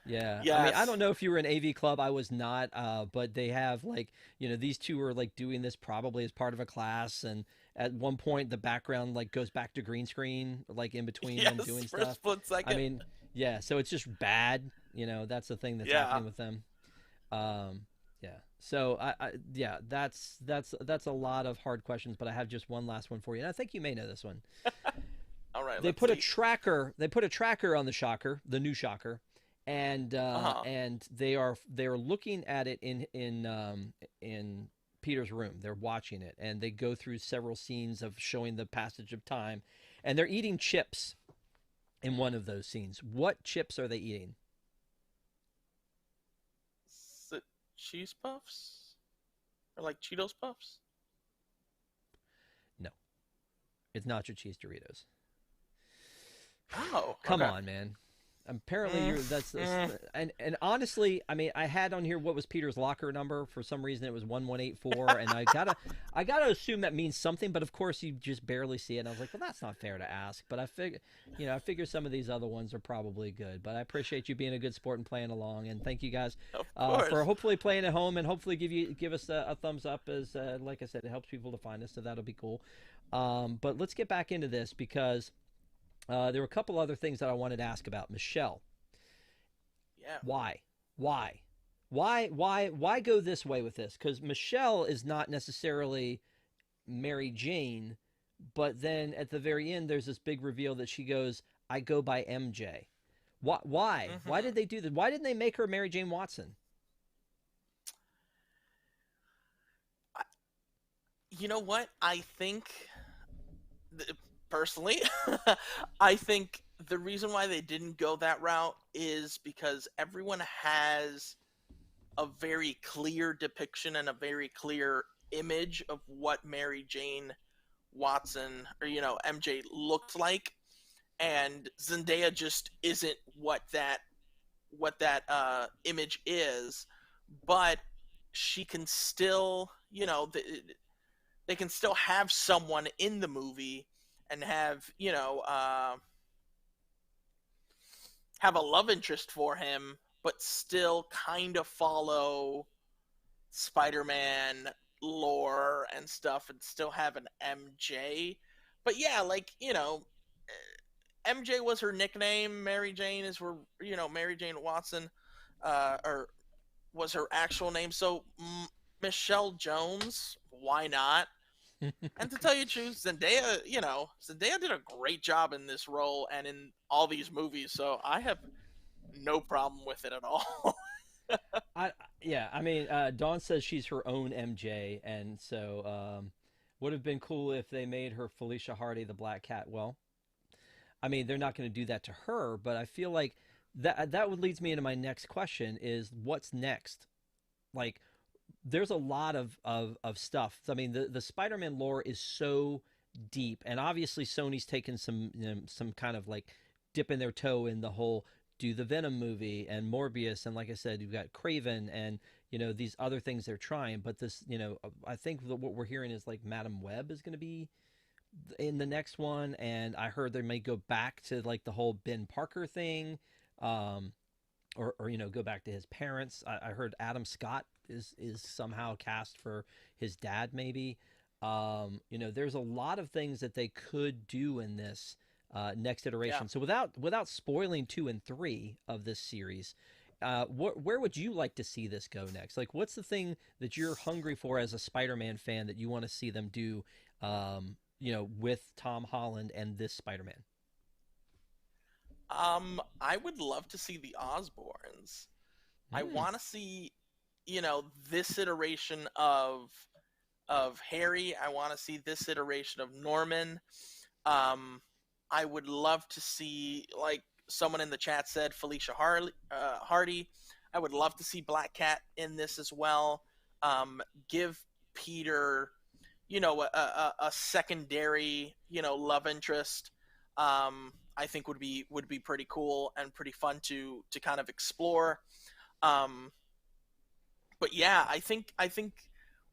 Yeah, I mean, I Yes. don't know if you were in AV Club. I was not, but they have like, these two are like doing this probably as part of a class, and at one point the background like goes back to green screen, like in between them Yes, doing for a stuff. split I second. mean, yeah, so it's just bad. That's the thing that's Yeah. happening with them. Um, yeah. So yeah, that's a lot of hard questions, but I have just one last one for you, and I think you may know this one. All right, They let's put a see. tracker. They put a tracker on the shocker, the new shocker, Uh-huh. and they are looking at it in Peter's room. They're watching it, and they go through several scenes of showing the passage of time, and they're eating chips in one of those scenes. What chips are they eating? Is it cheese puffs? Or like Cheetos puffs? No, it's nacho cheese Doritos. Oh, Come okay. on, man. Apparently, Mm, that's mm. and honestly, I mean, I had on here what was Peter's locker number. For some reason, it was 1184, and I gotta assume that means something. But of course, you just barely see it. And I was like, well, that's not fair to ask. But I figure some of these other ones are probably good. But I appreciate you being a good sport and playing along, and thank you guys Of for course. hopefully playing at home, and hopefully give us a thumbs up, as like I said, it helps people to find us, so that'll be cool. But let's get back into this, because there were a couple other things that I wanted to ask about. Michelle, Yeah. why? Why? Why go this way with this? Because Michelle is not necessarily Mary Jane, but then at the very end, there's this big reveal that she goes, I go by MJ. Why? Why? Why Hmm. did they do that? Why didn't they make her Mary Jane Watson? You know what? I think, personally, I think the reason why they didn't go that route is because everyone has a very clear depiction and a very clear image of what Mary Jane Watson, or MJ, looked like, and Zendaya just isn't what that image is. But she can still, they can still have someone in the movie and have a love interest for him, but still kind of follow Spider-Man lore and stuff, and still have an MJ. But yeah, like, MJ was her nickname. Mary Jane is her, Mary Jane Watson, or was her actual name. So Michelle Jones, why not? And to tell you the truth, Zendaya did a great job in this role and in all these movies. So I have no problem with it at all. I Yeah, I mean, Dawn says she's her own MJ, and so would have been cool if they made her Felicia Hardy, the Black Cat. Well, I mean, they're not going to do that to her, but I feel like that would leads me into my next question: is what's next? Like, there's a lot of stuff. I mean, the Spider-Man lore is so deep, and obviously Sony's taken some kind of like dipping their toe in the whole do the Venom movie and Morbius, and like I said, you've got Craven and these other things they're trying. But this, I think that what we're hearing is like Madam Web is going to be in the next one, and I heard they may go back to like the whole Ben Parker thing. Um, or go back to his parents. I heard Adam Scott is somehow cast for his dad, maybe. There's a lot of things that they could do in this next Yeah. iteration. So without spoiling 2 and 3 of this series, where would you like to see this go next? Like, what's the thing that you're hungry for as a Spider-Man fan that you want to see them do? With Tom Holland and this Spider-Man. I would love to see the Osborns. I Mm. want to see, this iteration of Harry. I want to see this iteration of Norman. Um, I would love to see, like someone in the chat said, Felicia Hardy. I would love to see Black Cat in this as well. Give Peter, a secondary, love interest. I think would be pretty cool and pretty fun to kind of explore. Um, but yeah, I think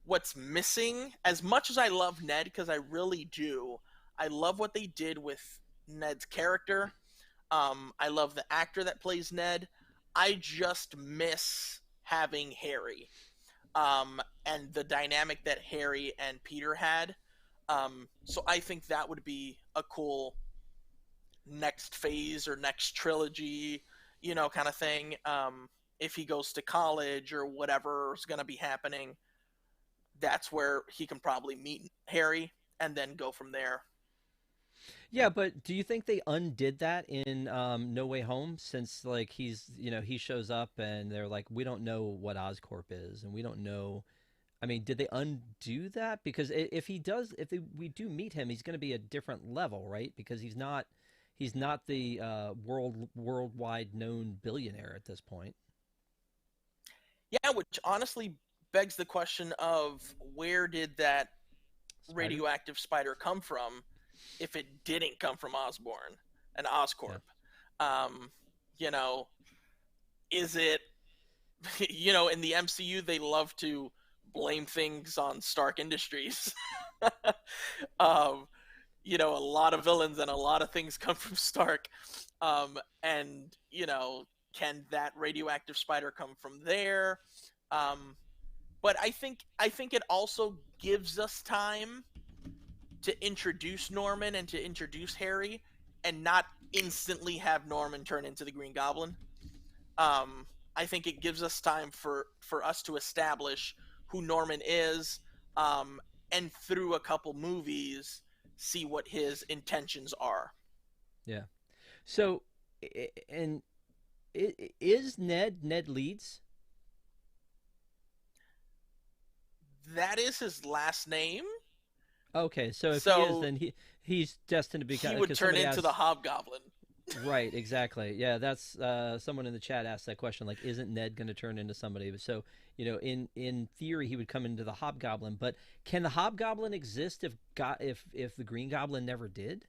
what's missing, as much as I love Ned, because I really do, I love what they did with Ned's character. I love the actor that plays Ned. I just miss having Harry, and the dynamic that Harry and Peter had. So I think that would be a cool next phase or next trilogy, kind of thing. If he goes to college or whatever is going to be happening, that's where he can probably meet Harry and then go from there. Yeah, but do you think they undid that in No Way Home? Since like he shows up and they're like, we don't know what Oscorp is, and we don't know. I mean, did they undo that? Because if he does, we do meet him, he's going to be a different level, right? Because he's not the worldwide known billionaire at this point. Yeah, which honestly begs the question of where did that Spider. radioactive spider come from if it didn't come from Osborn and Yeah. Oscorp? Um, you know, is it, in the MCU, they love to blame things on Stark Industries. um, a lot of villains and a lot of things come from Stark. And, can that radioactive spider come from there? Um, but I think it also gives us time to introduce Norman and to introduce Harry, and not instantly have Norman turn into the Green Goblin. I think it gives us time for us to establish who Norman is, and through a couple movies, see what his intentions are. Yeah. So, and is Ned Leeds? That is his last name, Okay, so if he is, so then he's destined to become he would because turn somebody into the asked. Hobgoblin. Right, exactly. Yeah, that's someone in the chat asked that question. Like, isn't Ned going to turn into somebody? So, in theory, he would come into the Hobgoblin. But can the Hobgoblin exist if the Green Goblin never did?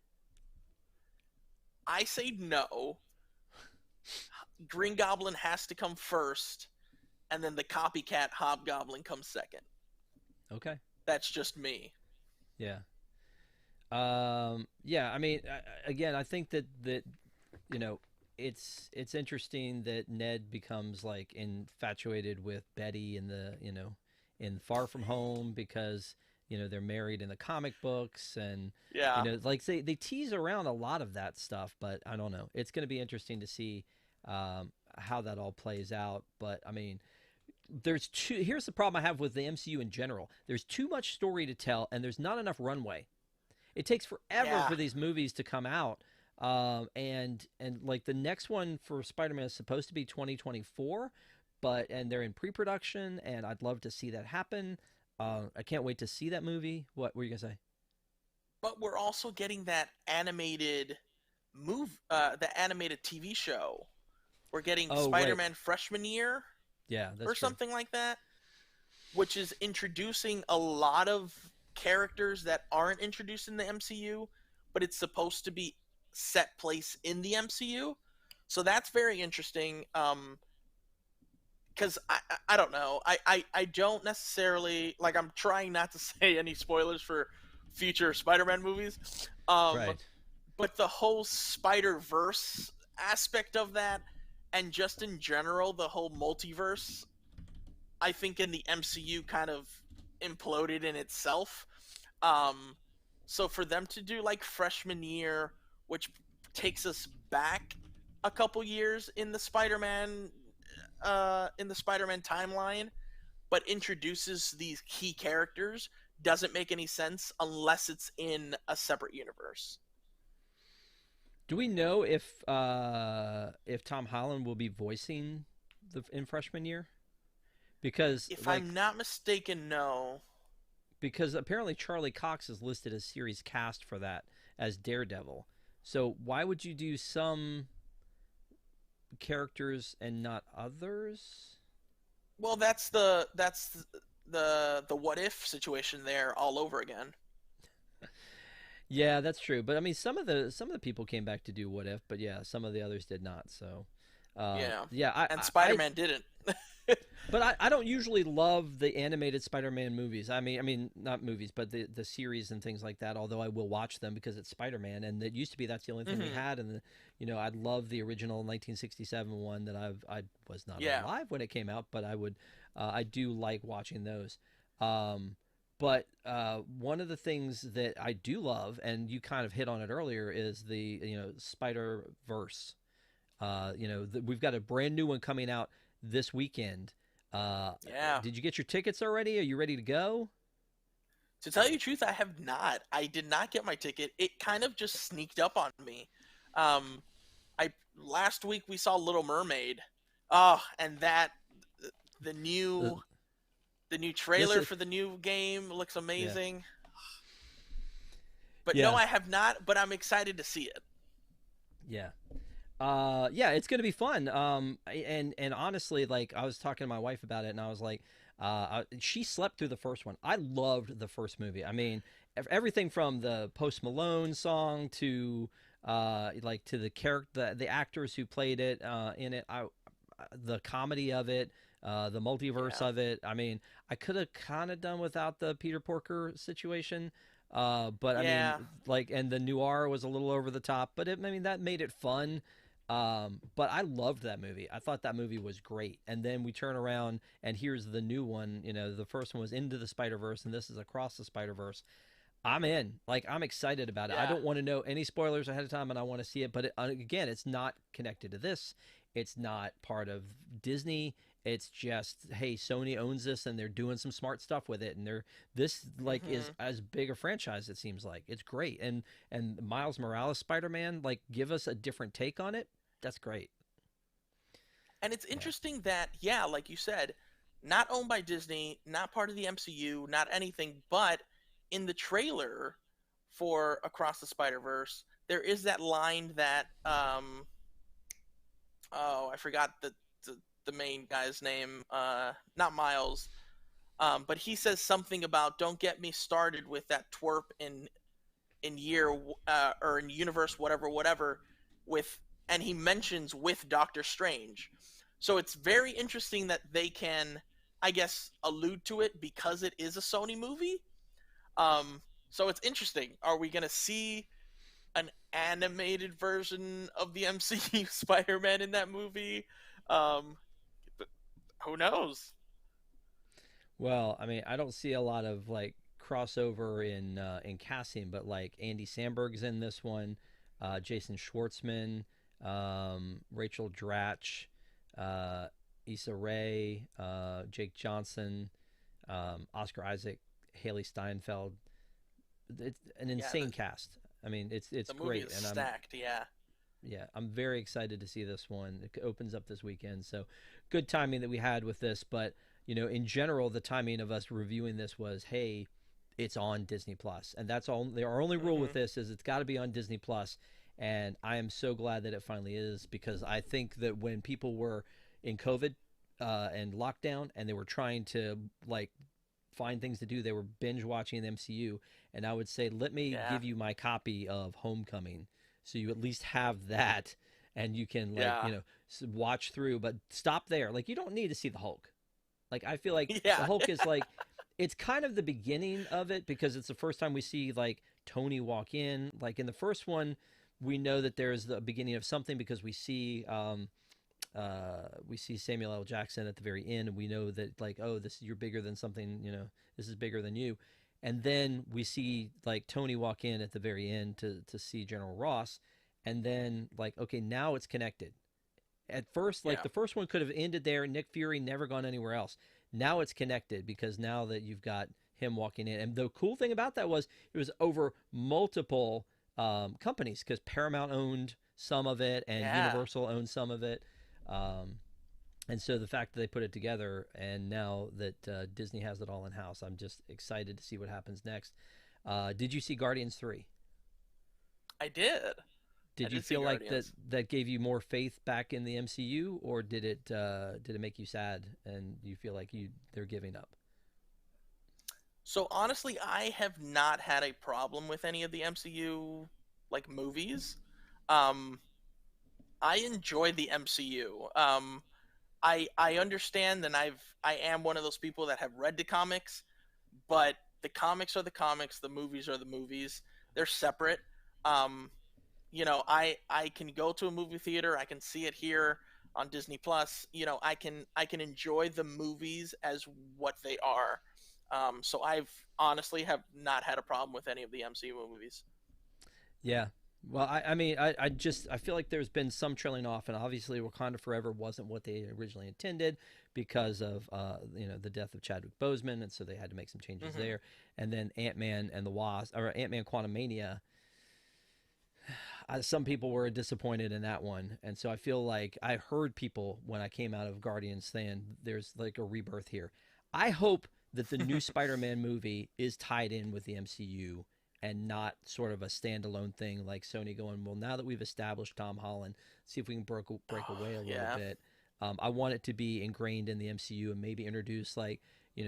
I say no. Green Goblin has to come first, and then the copycat Hobgoblin comes second. Okay. That's just me. Yeah. Yeah. I mean, again, I think that you know, it's interesting that Ned becomes like infatuated with Betty in in Far From Home because they're married in the comic books and Yeah. like they tease around a lot of that stuff, but I don't know. It's going to be interesting to see how that all plays out. But I mean, here's the problem I have with the MCU in general. There's too much story to tell, and there's not enough runway. It takes forever Yeah. for these movies to come out. And like the next one for Spider-Man is supposed to be 2024, and they're in pre-production, and I'd love to see that happen. I can't wait to see that movie. What were you gonna say? But we're also getting that animated the animated TV show. We're getting Oh, right. Spider-Man freshman year Yeah, that's or true. something like that, which is introducing a lot of characters that aren't introduced in the MCU, but it's supposed to be set place in the MCU. So that's very interesting. Because I don't know. I don't necessarily like. I'm trying not to say any spoilers for future Spider-Man movies. Um, Right. but the whole Spider Verse aspect of that, and just in general, the whole multiverse, I think in the MCU kind of imploded in itself. Um, so for them to do like freshman year, which takes us back a couple years in the Spider-Man timeline, but introduces these key characters, doesn't make any sense unless it's in a separate universe. Do we know if Tom Holland will be voicing the in freshman year? Because If like I'm not mistaken, no. because apparently Charlie Cox is listed as series cast for that as Daredevil. So why would you do some characters and not others? Well, that's the what if situation there all over again. Yeah, that's true. But I mean, some of the people came back to do What If, but yeah, some of the others did not. So, Yeah, yeah, and I Spider-Man didn't. But I don't usually love the animated Spider-Man movies. I mean not movies, but the series and things like that. Although I will watch them because it's Spider-Man, and it used to be that's the only thing we Hmm. had. And I'd love the original 1967 one that I was not Yeah. alive when it came out, but I do like watching those. Um, but one of the things that I do love, and you kind of hit on it earlier, is the Spider Verse. We've got a brand new one coming out this weekend. Uh, Yeah. did you get your tickets already? Are you ready to go? To tell you the truth, I have not. I did not get my ticket. It kind of just sneaked up on me. Um, I last week we saw Little Mermaid. Oh, and that the Uh, new the new this trailer is for the new game looks yeah, amazing. But no, yeah, I have not. But I'm excited to see it. yeah. Yeah, it's gonna be fun. And honestly, like I was talking to my wife about it, and I was like, she slept through the first one. I loved the first movie. I mean, everything from the Post Malone song to like to the character, the actors who played it in it. The comedy of it, the multiverse Yeah. of it. I mean, I could have kind of done without the Peter Porker situation. But I Yeah. mean, like, and the noir was a little over the top, but I mean, that made it fun. But I loved that movie. I thought that movie was great. And then we turn around and here's the new one. The first one was Into the Spider Verse, and this is Across the Spider Verse. I'm in. Like, I'm excited about it. I Yeah. don't want to know any spoilers ahead of time, and I want to see it. But again, it's not connected to this. It's not part of Disney. It's just, hey, Sony owns this, and they're doing some smart stuff with it. And this like is Hmm. as big a franchise. It seems like it's great. And Miles Morales Spider Man, like, give us a different take on it. That's great. And it's Yeah. interesting that, yeah, like you said, not owned by Disney, not part of the MCU, not anything, but in the trailer for Across the Spider Verse, there is that line that oh, I forgot the main guy's name, not Miles, but he says something about "Don't get me started with that twerp in year or in universe whatever whatever," with, and he mentions with Doctor Strange. So it's very interesting that they can, I guess, allude to it because it is a Sony movie. So it's interesting. Are we gonna see an animated version of the MCU Spider-Man in that movie? Um, who knows? Well, I mean, I don't see a lot of like crossover in casting, but like Andy Samberg's in this one, Jason Schwartzman, Rachel Dratch, uh, Issa Rae, Jake Johnson, Oscar Isaac, Haley Steinfeld. It's an Yeah, insane cast. I mean, it's the movie great, is and I'm stacked. Yeah. yeah, I'm very excited to see this one. It opens up this weekend, so good timing that we had with this. But in general, the timing of us reviewing this was, hey, it's on Disney Plus, and that's all. Our only rule with Hmm. this is it's got to be on Disney Plus, and I am so glad that it finally is because I think that when people were in COVID and lockdown, and they were trying to like find things to do, they were binge watching the MCU, and I would say, let me Yeah. give you my copy of Homecoming so you at least have that and you can like Yeah. watch through, but stop there. Like, you don't need to see the Hulk. Like, I feel like the Yeah. Hulk is like, it's kind of the beginning of it because it's the first time we see like Tony walk in. Like in the first one, we know that there's the beginning of something because we see Samuel L. Jackson at the very end, and we know that like, oh, this you're bigger than something. This is bigger than you. And then we see like Tony walk in at the very end to see General Ross, and then like, okay, now it's connected. At first, like Yeah. the first one could have ended there, Nick Fury never gone anywhere else. Now it's connected because now that you've got him walking in, and the cool thing about that was it was over multiple companies because Paramount owned some of it and Yeah. Universal owned some of it. Um, and so the fact that they put it together, and now that Disney has it all in house, I'm just excited to see what happens next. Did you see Guardians 3? I did. I Did you did see feel like that Guardians. that gave you more faith back in the MCU, or did it make you sad and you feel like they're giving up? So honestly, I have not had a problem with any of the MCU like movies. Um, I enjoy the MCU. I understand, and I am one of those people that have read the comics, but the comics are the comics, the movies are the movies. They're separate. Um, I can go to a movie theater, I can see it here on Disney Plus. I can enjoy the movies as what they are. So I've honestly have not had a problem with any of the MCU movies. Yeah. Well, I mean, I feel like there's been some trailing off, and obviously Wakanda Forever wasn't what they originally intended because of the death of Chadwick Boseman, and so they had to make some changes Hmm. there. And then Ant-Man and the Wasp, or Ant-Man Quantumania, some people were disappointed in that one, and so I feel like I heard people when I came out of Guardians saying there's like a rebirth here. I hope that the new Spider-Man movie is tied in with the MCU and not sort of a standalone thing like Sony going, well, now that we've established Tom Holland, see if we can break away a little Yeah. bit. I want it to be ingrained in the MCU and maybe introduce like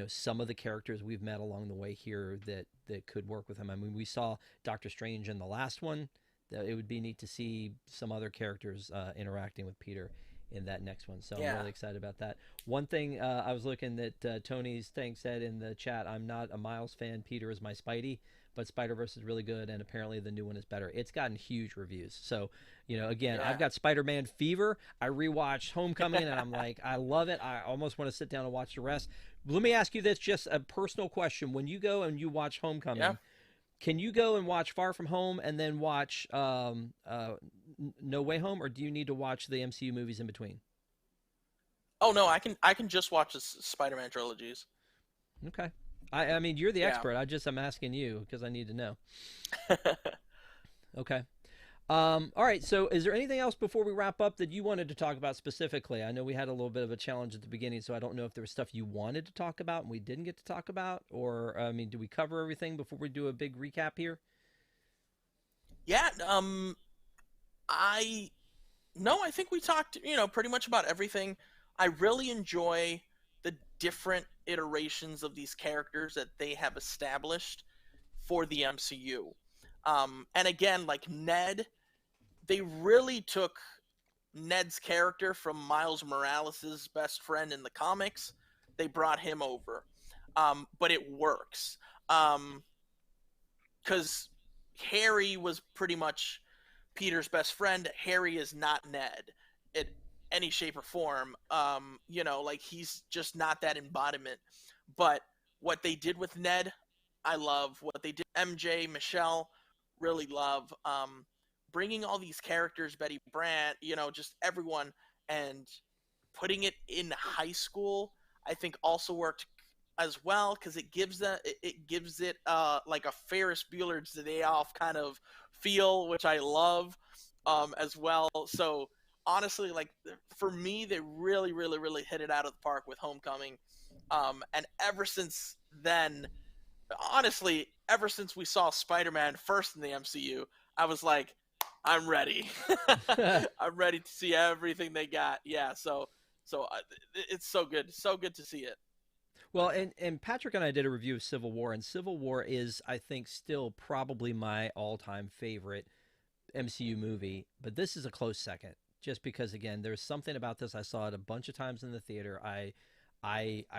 some of the characters we've met along the way here that could work with him. I mean, we saw Doctor Strange in the last one. It would be neat to see some other characters interacting with Peter in that next one. So I'm Yeah. really excited about that. One thing I was looking that Tony's thing said in the chat, I'm not a Miles fan. Peter is my Spidey, but Spider-Verse is really good, and apparently the new one is better. It's gotten huge reviews. So, again, I've Yeah. got Spider-Man fever. I rewatched Homecoming, and I'm like, I love it. I almost want to sit down and watch the rest. Let me ask you this, just a personal question. When you go and you watch Yeah. Homecoming, can you go and watch Far From Home and then watch No Way Home, or do you need to watch the MCU movies in between? Oh no, I can just watch the Spider-Man trilogies. Okay. I mean, you're the Yeah. expert. I'm asking you because I need to know. Okay. All right. So, is there anything else before we wrap up that you wanted to talk about specifically? I know we had a little bit of a challenge at the beginning, so I don't know if there was stuff you wanted to talk about and we didn't get to talk about, or I mean, do we cover everything before we do a big recap here? Yeah. I No, I think we talked, pretty much about everything. I really enjoy the different iterations of these characters that they have established for the MCU. And again, like Ned, they really took Ned's character from Miles Morales' best friend in the comics. They brought him over. But it works. Because Harry was pretty much Peter's best friend. Harry is not Ned in any shape or form. Like he's just not that embodiment. But what they did with Ned, I love. What they did, MJ, Michelle, really love. Bringing all these characters, Betty Brant, just everyone, and putting it in high school, I think also worked as well because it gives it like a Ferris Bueller's Day Off kind of feel, which I love as well. So honestly, like for me, they really, really, really hit it out of the park with Homecoming. And ever since then, honestly, ever since we saw Spider-Man first in the MCU, I was like, I'm ready. I'm ready to see everything they got. Yeah, so it's so good to see it. Well, and Patrick and I did a review of Civil War, and Civil War is, I think, still probably my all-time favorite MCU movie, but this is a close second. Just because, again, there's something about this. I saw it a bunch of times in the theater. I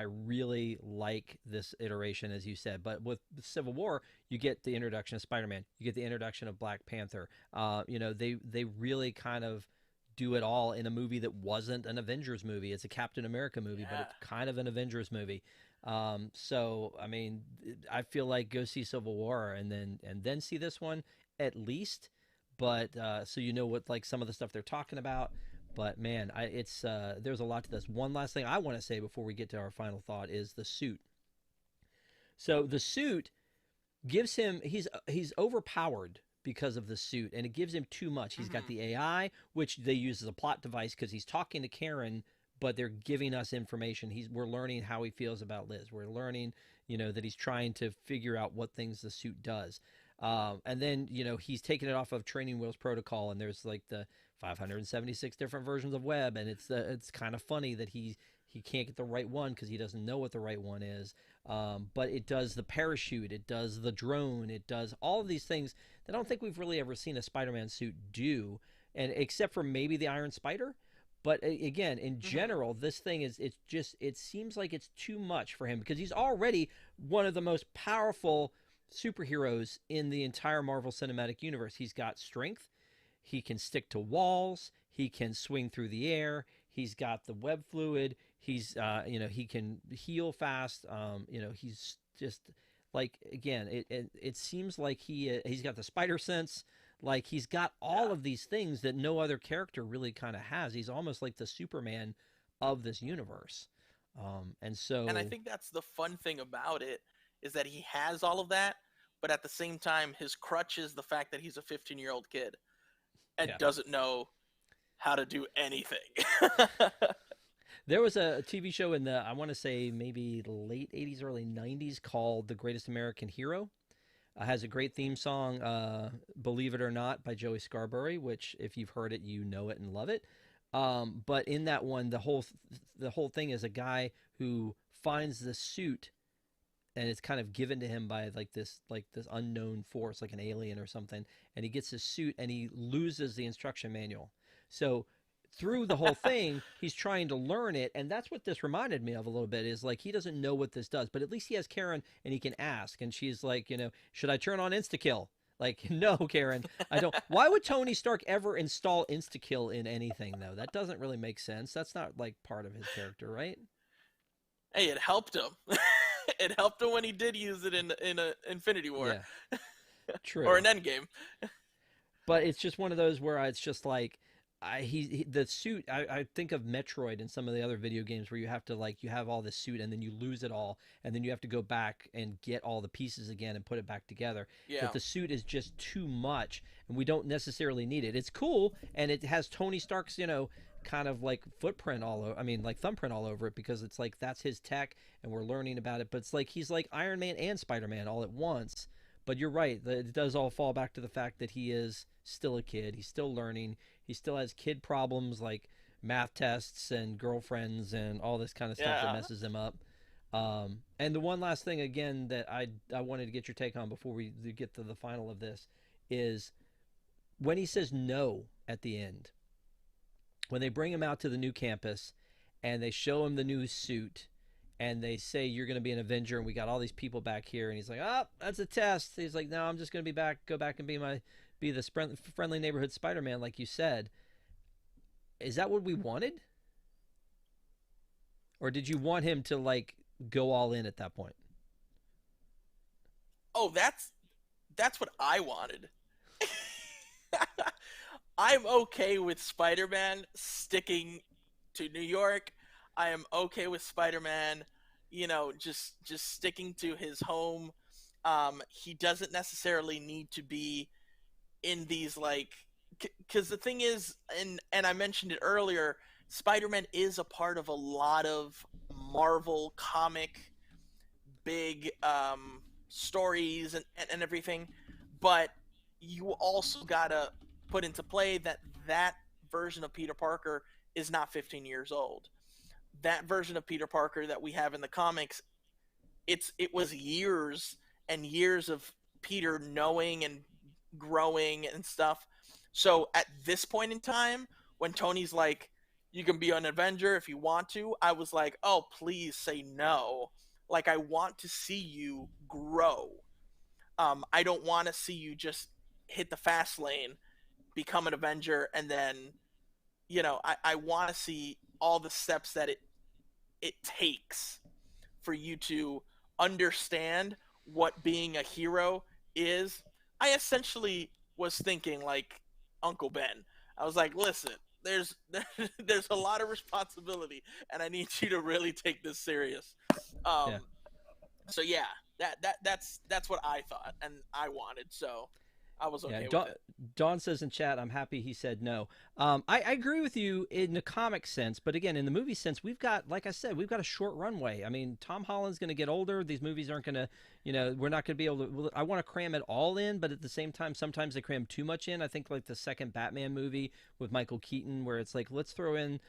really like this iteration, as you said. But with Civil War, you get the introduction of Spider-Man, you get the introduction of Black Panther. They really kind of do it all in a movie that wasn't an Avengers movie. It's a Captain America movie, but Yeah. it's kind of an Avengers movie. So I mean, I feel like go see Civil War and then see this one at least. But so what like some of the stuff they're talking about. But man, it's there's a lot to this. One last thing I want to say before we get to our final thought is the suit. So the suit gives him he's overpowered because of the suit, and it gives him too much. He's got Hmm. the AI, which they use as a plot device because he's talking to Karen, but they're giving us information. We're learning how he feels about Liz. We're learning, that he's trying to figure out what things the suit does. And then he's taking it off of Training Wheels Protocol, and there's like the 576 different versions of Web, and it's kind of funny that he can't get the right one because he doesn't know what the right one is. But it does the parachute, it does the drone, it does all of these things that I don't think we've really ever seen a Spider-Man suit do, and except for maybe the Iron Spider. But again, in Hmm. general, this thing is it's just it seems like it's too much for him because he's already one of the most powerful superheroes in the entire Marvel Cinematic Universe. He's got strength, he can stick to walls, he can swing through the air, he's got the web fluid, he's he can heal fast. He's just like again, it seems like he's got the spider sense. Like he's got all Yeah. of these things that no other character really kind of has. He's almost like the Superman of this universe. And And I so think that's the fun thing about it is that he has all of that, but at the same time, his crutch is the fact that he's a 15-year-old kid and yeah, doesn't know how to do anything. there was a TV show in the I want to say maybe late '80s, early '90s called The Greatest American Hero. Has a great theme song, "Believe It or Not" by Joey Scarborough, which if you've heard it, you know it and love it. But in that one, the whole thing is a guy who finds the suit, and it's kind of given to him by like this unknown force, like an alien or something. And he gets his suit, and he loses the instruction manual. So through the whole thing, he's trying to learn it, and that's what this reminded me of a little bit. Is like he doesn't know what this does, but at least he has Karen, and he can ask. And she's like, should I turn on insta kill? Like, no, Karen, I don't. Why would Tony Stark ever install insta kill in anything though? That doesn't really make sense. That's not like part of his character, right? Hey, it helped him. It helped him when he did use it in a Infinity War Yeah, or true. an Endgame. But it's just one of those where it's just like the suit. I think of Metroid and some of the other video games where you have to like you have all this suit and then you lose it all and then you have to go back and get all the pieces again and put it back together. That Yeah. the suit is just too much and we don't necessarily need it. It's cool and it has Tony Stark's kind of like footprint all over. I mean like thumbprint all over it because it's like that's his tech and we're learning about it. But it's like he's like Iron Man and Spider Man all at once. But you're right. It does all fall back to the fact that he is still a kid. He's still learning. He still has kid problems like math tests and girlfriends and all this kind of stuff that Yeah. messes him up. And the one last thing again that I wanted to get your take on before we get to the final of this is when he says no at the end. When they bring him out to the new campus and they show him the new suit and they say you're going to be an Avenger and we got all these people back here and he's like, "Oh, that's a test." He's like, "No, I'm just going to go back and be the friendly neighborhood Spider-Man like you said." Is that what we wanted? Or did you want him to like go all in at that point? Oh, that's what I wanted. I'm okay with Spider-Man sticking to New York. I am okay with Spider-Man, just sticking to his home. He doesn't necessarily need to be in these like because the thing is, and I mentioned it earlier, Spider-Man is a part of a lot of Marvel comic big stories and everything, but you also gotta put into play that that version of Peter Parker is not 15 years old. That version of Peter Parker that we have in the comics, it was years and years of Peter knowing and growing and stuff. So at this point in time, when Tony's like, "You can be an Avenger if you want to," I was like, "Oh, please say no." Like I want to see you grow. I don't want to see you just hit the fast lane, become an Avenger, and then I want to see all the steps that it takes for you to understand what being a hero is. I essentially was thinking like Uncle Ben. I was like, listen, there's there's a lot of responsibility, and I need you to really take this serious. Yeah. Um, so yeah, that's what I thought and I wanted. So I was Yeah, okay with it. Dawn says in chat, "I'm happy he said no." I agree with you in the comic sense, but again, in the movie sense, we've got, like I said, we've got a short runway. I mean, Tom Holland's going to get older. These movies aren't going to, we're not going to be able to. I want to cram it all in, but at the same time, sometimes they cram too much in. I think like the second Batman movie with Michael Keaton, where it's like let's throw in,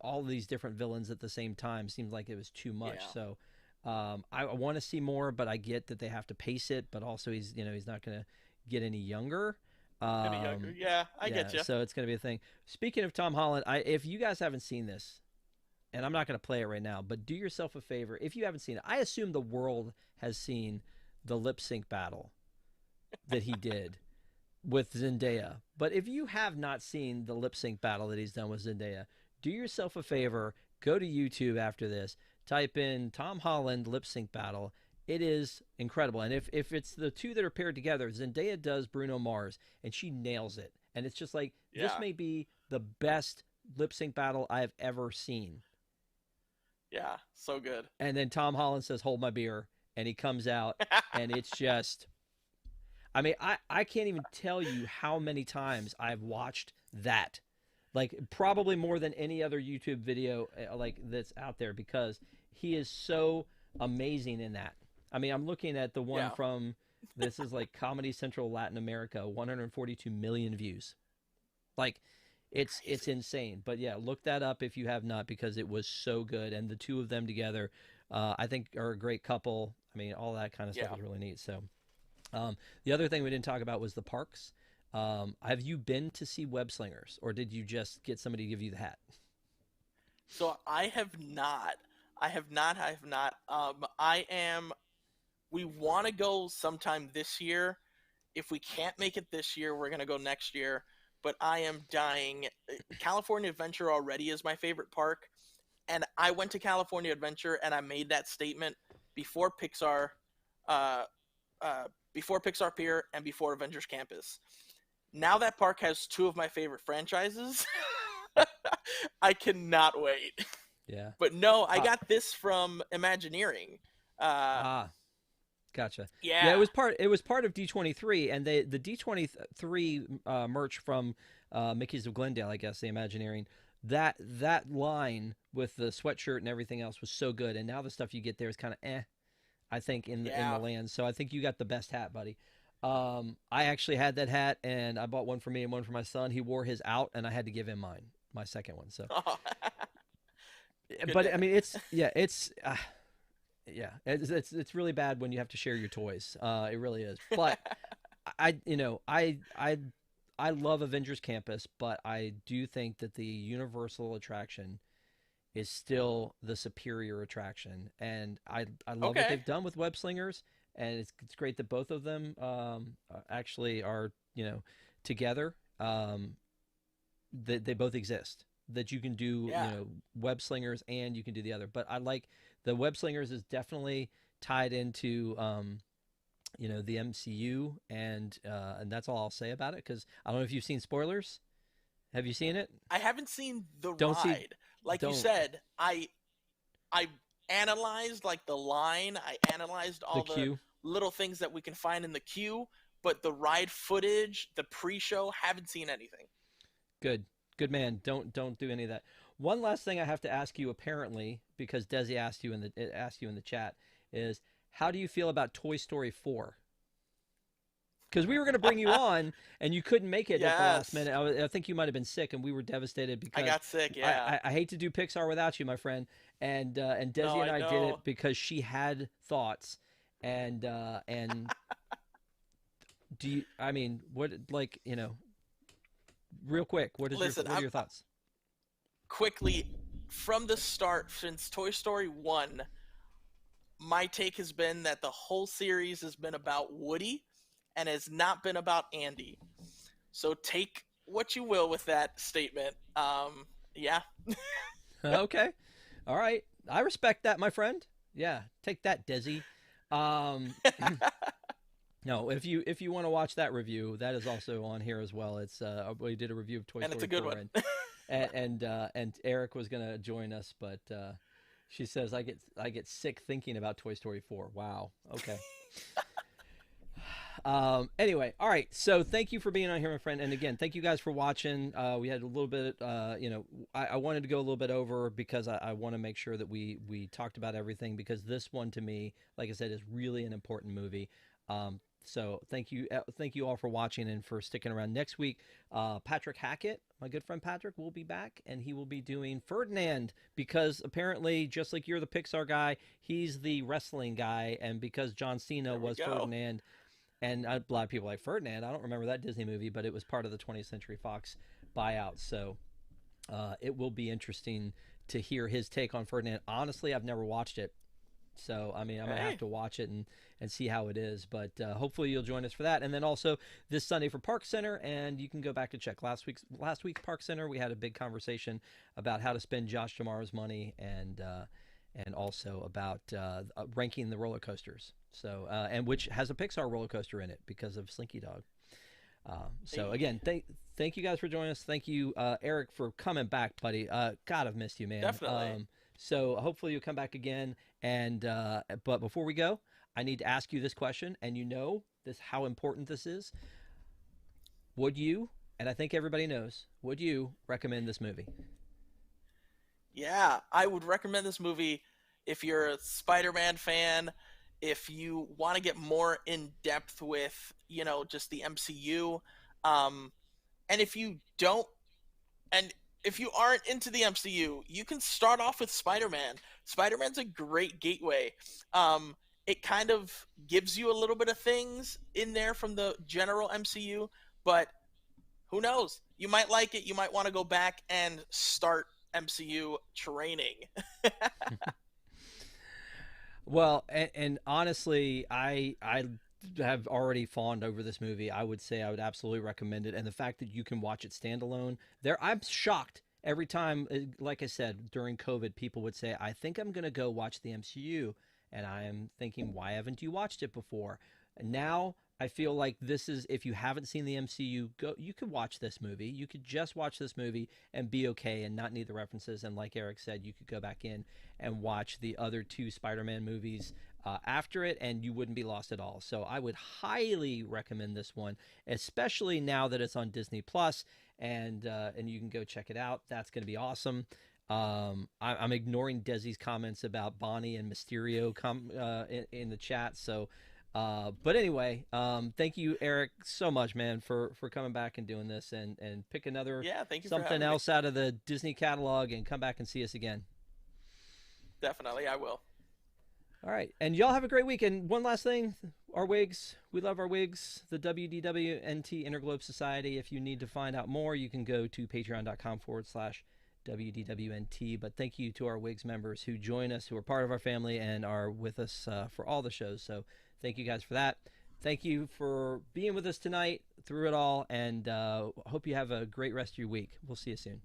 all these different villains at the same time seemed like it was too much. Yeah. So I want to see more, but I get that they have to pace it. But also, he's not going to get any younger. Any younger. Yeah, I Yeah, get you. so it's going to be a thing. Speaking of Tom Holland, if you guys haven't seen this, and I'm not going to play it right now, but do yourself a favor. If you haven't seen it, I assume the world has seen the lip sync battle that he did with Zendaya. But if you have not seen the lip sync battle that he's done with Zendaya, do yourself a favor, go to YouTube after this, type in Tom Holland lip sync battle. It is incredible. And if it's the two that are paired together, Zendaya does Bruno Mars, and she nails it. And it's just like, this Yeah. may be the best lip sync battle I've ever seen. Yeah, so good. And then Tom Holland says, "Hold my beer," and he comes out, and it's just, I mean, I can't even tell you how many times I've watched that. Like, probably more than any other YouTube video like that's out there, because he is so amazing in that. I mean, I'm looking at the one Yeah. from, this is like Comedy Central Latin America, 142 million views. Like, it's insane. But yeah, look that up if you have not, because it was so good, and the two of them together, I think, are a great couple. I mean, all that kind of stuff Yeah. is really neat. So, the other thing we didn't talk about was the parks. Have you been to see Web Slingers, or did you just get somebody to give you the hat? So I have not. I have not. I have not. I am. We want to go sometime this year. If we can't make it this year, we're gonna go next year. But I am dying. California Adventure already is my favorite park, and I went to California Adventure and I made that statement before Pixar, uh, before Pixar Pier and before Avengers Campus. Now that park has two of my favorite franchises. I cannot wait. Yeah. But no, I got this from Imagineering. Ah, gotcha. Yeah. Yeah, it was part of D23, and the D23 merch from Mickey's of Glendale, I guess, the Imagineering, that line with the sweatshirt and everything else was so good, and now the stuff you get there is kind of I think, in the land. So I think you got the best hat, buddy. I actually had that hat, and I bought one for me and one for my son. He wore his out, and I had to give him mine, my second one. So, but I mean, it's really bad when you have to share your toys. It really is. But I love Avengers Campus, but I do think that the Universal attraction is still the superior attraction, and I love what they've done with Web Slingers, and it's great that both of them actually are together. They both exist. That you can do Web Slingers and you can do the other. But I like the Web Slingers is definitely tied into the MCU, and that's all I'll say about it, because I don't know if you've seen spoilers. Have you seen it? I haven't seen the ride. Like you said, I analyzed like the line. I analyzed all the little things that we can find in the queue, but the ride footage, the pre-show, haven't seen anything. Good man. Don't do any of that. One last thing I have to ask you, apparently, because Desi asked you in the chat, is how do you feel about Toy Story 4? Because we were going to bring you on, and you couldn't make it at the last minute. I think you might have been sick, and we were devastated because I got sick. Yeah, I hate to do Pixar without you, my friend. And Desi and I did it because she had thoughts, and do you? I mean, what, like, real quick, what are your thoughts? Quickly, from the start, since Toy Story 1, my take has been that the whole series has been about Woody and has not been about Andy. So take what you will with that statement. Yeah. Okay. All right. I respect that, my friend. Yeah. Take that, Desi. No, if you want to watch that review, that is also on here as well. It's we did a review of Toy Story 4. And it's a good one. and Eric was going to join us, but she says I get sick thinking about Toy Story 4. Wow. Okay. Anyway, all right. So thank you for being on here, my friend. And again, thank you guys for watching. We had a little bit, I wanted to go a little bit over because I want to make sure that we talked about everything, because this one to me, like I said, is really an important movie. So thank you all for watching and for sticking around. Next week, Patrick Hackett, my good friend Patrick, will be back, and he will be doing Ferdinand, because apparently, just like you're the Pixar guy, he's the wrestling guy, and because John Cena was Ferdinand, And a lot of people like Ferdinand. I don't remember that Disney movie, but it was part of the 20th Century Fox buyout. So it will be interesting to hear his take on Ferdinand. Honestly, I've never watched it. So, I mean, I'm going to have to watch it and see how it is. But hopefully you'll join us for that. And then also this Sunday for Park Center. And you can go back to check last week's Park Center. We had a big conversation about how to spend Josh Jamar's money and also about ranking the roller coasters. So, and which has a Pixar roller coaster in it because of Slinky Dog. So again, thank you guys for joining us. Thank you, Eric, for coming back, buddy. God, I've missed you, man. Definitely. So hopefully you'll come back again. And but before we go, I need to ask you this question, and you know this how important this is. Would you, and I think everybody knows, would you recommend this movie? Yeah, I would recommend this movie if you're a Spider-Man fan, if you want to get more in depth with, just the MCU, and if you don't, and if you aren't into the MCU, you can start off with Spider-Man. Spider-Man's a great gateway. It kind of gives you a little bit of things in there from the general MCU, but who knows? You might like it. You might want to go back and start MCU training. Well, and honestly, I have already fawned over this movie. I would say I would absolutely recommend it. And the fact that you can watch it standalone, I'm shocked every time. Like I said, during COVID, people would say, "I think I'm going to go watch the MCU," and I am thinking, "Why haven't you watched it before?" And now I feel like this is, if you haven't seen the MCU, you could watch this movie. You could just watch this movie and be okay and not need the references. And like Eric said, you could go back in and watch the other two Spider-Man movies after it, and you wouldn't be lost at all. So I would highly recommend this one, especially now that it's on Disney Plus, and you can go check it out. That's going to be awesome. I'm ignoring Desi's comments about Bonnie and Mysterio in the chat. So. But anyway, thank you, Eric, so much, man, for coming back and doing this and pick another Thank you something else out of the Disney catalog and come back and see us again. Definitely, I will. All right. And y'all have a great week. And one last thing, our wigs, we love our wigs, the WDWNT Interglobe Society. If you need to find out more, you can go to patreon.com/WDWNT. But thank you to our wigs members who join us, who are part of our family and are with us for all the shows. So thank you guys for that. Thank you for being with us tonight through it all, and hope you have a great rest of your week. We'll see you soon.